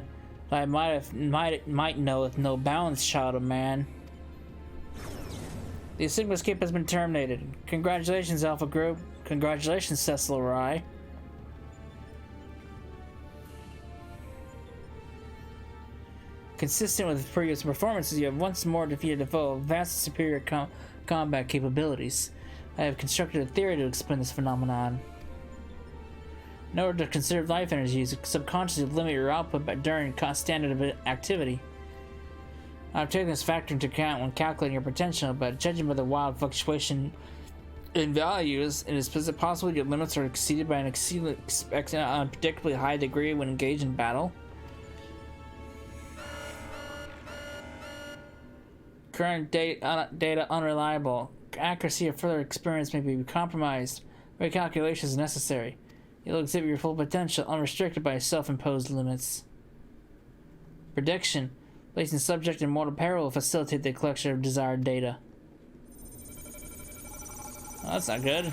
Speaker 1: I might know with no balance, child of man. The Sigmascape has been terminated. Congratulations, Alpha Group. Congratulations, Cecil Rye. Consistent with previous performances, you have once more defeated a foe of vastly superior combat capabilities. I have constructed a theory to explain this phenomenon. In order to conserve life energy, you subconsciously limit your output during standard activity. I've taken this factor into account when calculating your potential, but judging by the wild fluctuation in values, is it possible your limits are exceeded by an unpredictably high degree when engaged in battle? Current data unreliable. Accuracy of further experience may be compromised. Recalculation is necessary. You'll exhibit your full potential unrestricted by self-imposed limits. Prediction. Placing subject in mortal peril will facilitate the collection of desired data. Well, that's not good.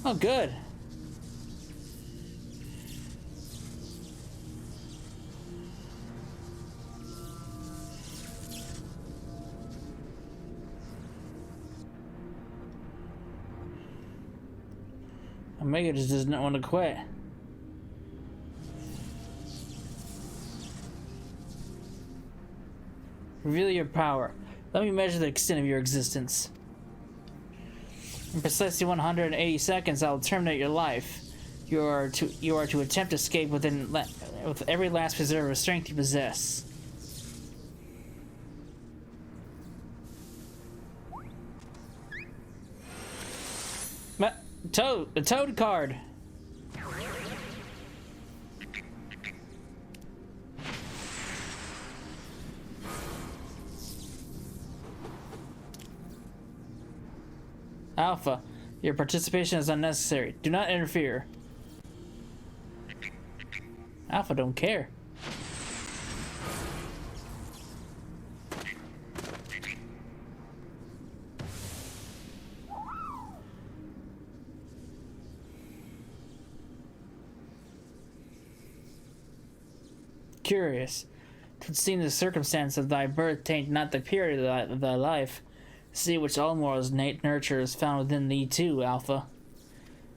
Speaker 1: Oh, good. Omega just doesn't want to quit. Reveal your power. Let me measure the extent of your existence. In precisely 180 seconds, I will terminate your life. You are to attempt escape with every last reserve of strength you possess. The Toad card. Alpha, your participation is unnecessary. Do not interfere. Alpha don't care. Curious. 'Twould seem the circumstance of thy birth taint not the period of thy life. See which all morals nurture is found within thee too, Alpha.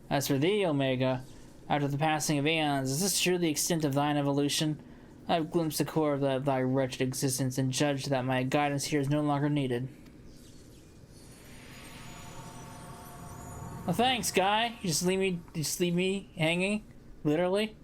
Speaker 1: As for thee, Omega, after the passing of aeons, is this truly the extent of thine evolution? I have glimpsed the core of thy wretched existence and judged that my guidance here is no longer needed. Well, thanks, guy. You just leave me hanging, literally.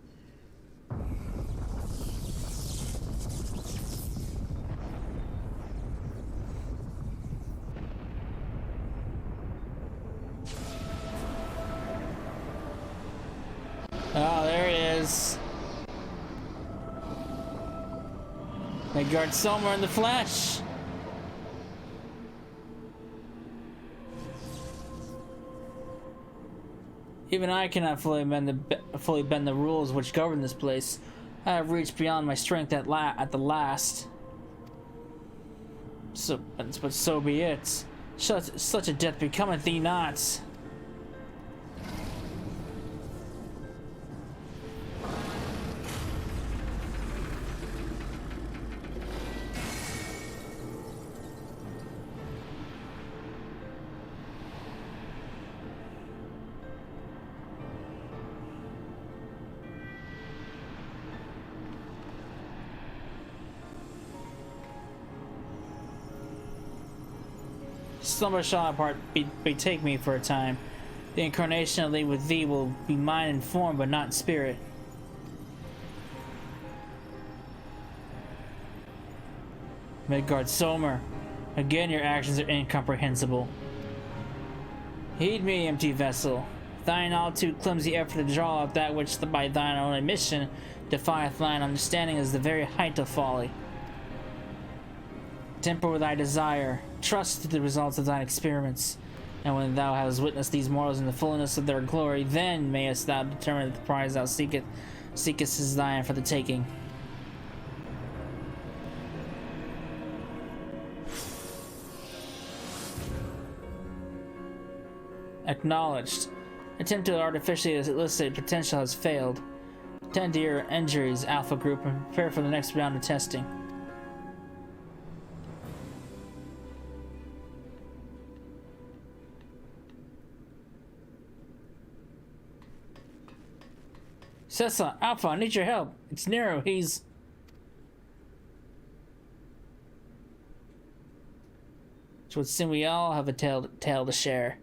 Speaker 1: Oh, there it is. Midgard somewhere in the flesh. Even I cannot fully bend the rules which govern this place. I have reached beyond my strength at the last. But so be it. Such a death becometh thee not. Slumber shall betake me for a time. The incarnation of thee with thee will be mine in form, but not in spirit. Midgard Somer, again your actions are incomprehensible. Heed me, empty vessel. Thine all too clumsy effort to draw out that which by thine own admission defieth thine understanding is the very height of folly. Temper with thy desire, trust the results of thine experiments, and when thou hast witnessed these mortals in the fullness of their glory, then mayest thou determine that the prize thou seekest is thine for the taking. Acknowledged. Attempt to artificially elicit potential has failed. Tend to your injuries, Alpha Group, and prepare for the next round of testing. Cessa, Alpha, I need your help. It's Nero, he's... It would seem we all have a tale to share.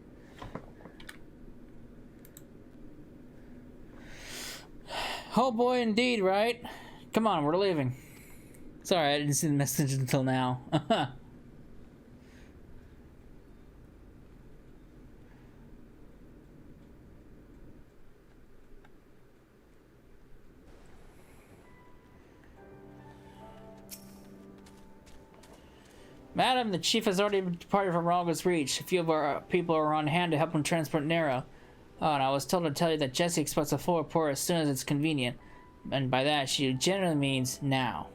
Speaker 1: Oh boy, indeed, right? Come on, we're leaving. Sorry, I didn't see the message until now. Madam, the chief has already departed from Ralga's reach. A few of our people are on hand to help him transport Nero. Oh, and I was told to tell you that Jessie expects a full report as soon as it's convenient. And by that, she generally means now.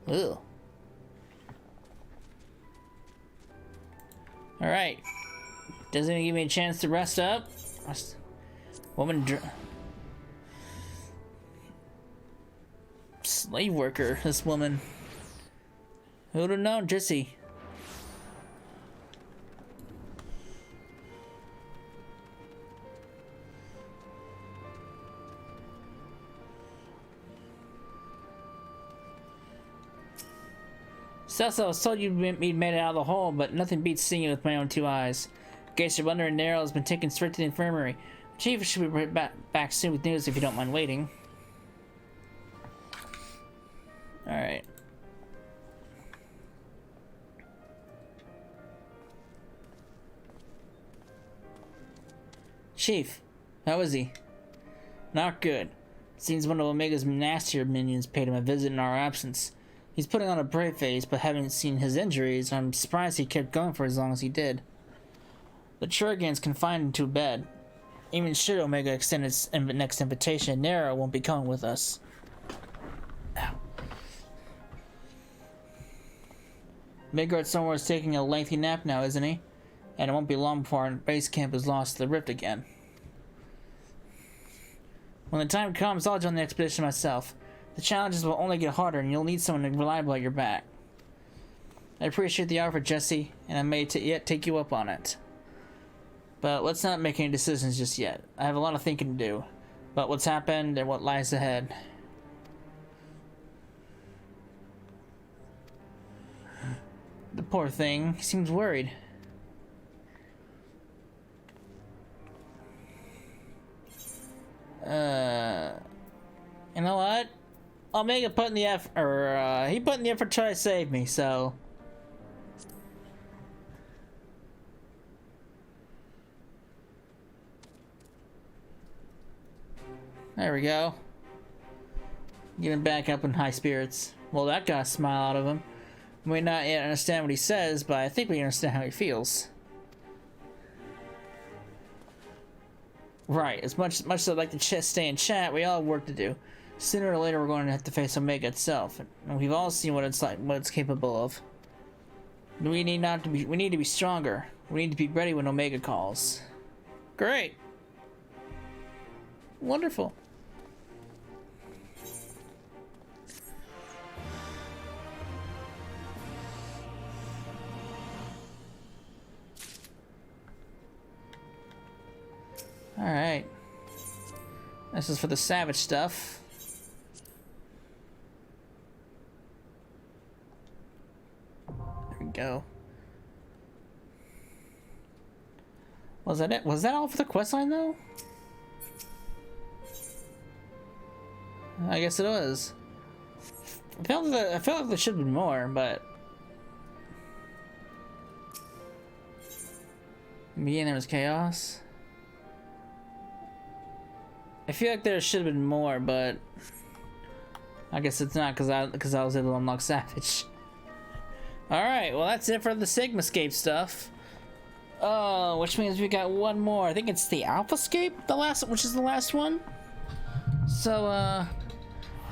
Speaker 1: Ugh. Alright. Doesn't even give me a chance to rest up. Woman slave worker, this woman. Who would have known, Jessie? Cecil, I was told you'd made it out of the hole, but nothing beats seeing you with my own two eyes. In case you're wondering, Nero has been taken straight to the infirmary. The chief should be back soon with news if you don't mind waiting. Alright. Chief, how is he? Not good. Seems one of Omega's nastier minions paid him a visit in our absence. He's putting on a brave face, but having seen his injuries, I'm surprised he kept going for as long as he did. The Churgan's confined him to bed. Even should Omega extend its next invitation, Nero won't be coming with us. Ow. Midgard somewhere is taking a lengthy nap now, isn't he? And it won't be long before our base camp is lost to the rift again. When the time comes, I'll join the expedition myself. The challenges will only get harder, and you'll need someone reliable at your back. I appreciate the offer, Jessie, and I may yet take you up on it. But let's not make any decisions just yet. I have a lot of thinking to do about what's happened and what lies ahead. The poor thing, he seems worried. You know what? Omega put in the effort, he put in the effort to try to save me, so. There we go. Getting back up in high spirits. Well, that got a smile out of him. We may not yet understand what he says, but I think we understand how he feels. Right, as much as I'd like to stay and chat, we all have work to do. Sooner or later, we're going to have to face Omega itself, and we've all seen what it's like, what it's capable of. We need to be stronger. We need to be ready when Omega calls. Great. Wonderful. Alright. This is for the savage stuff. There we go. Was that it? Was that all for the questline though? I guess it was. I felt like there should have been more, but in the beginning there was chaos. I feel like there should have been more, but I guess it's not because I was able to unlock Savage. All right, well that's it for the Sigmascape stuff. Oh, which means we got one more. I think it's the Alphascape, which is the last one. So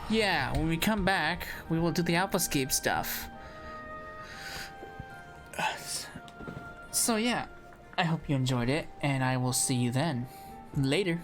Speaker 1: yeah, when we come back, we will do the Alphascape stuff. So yeah, I hope you enjoyed it, and I will see you then. Later.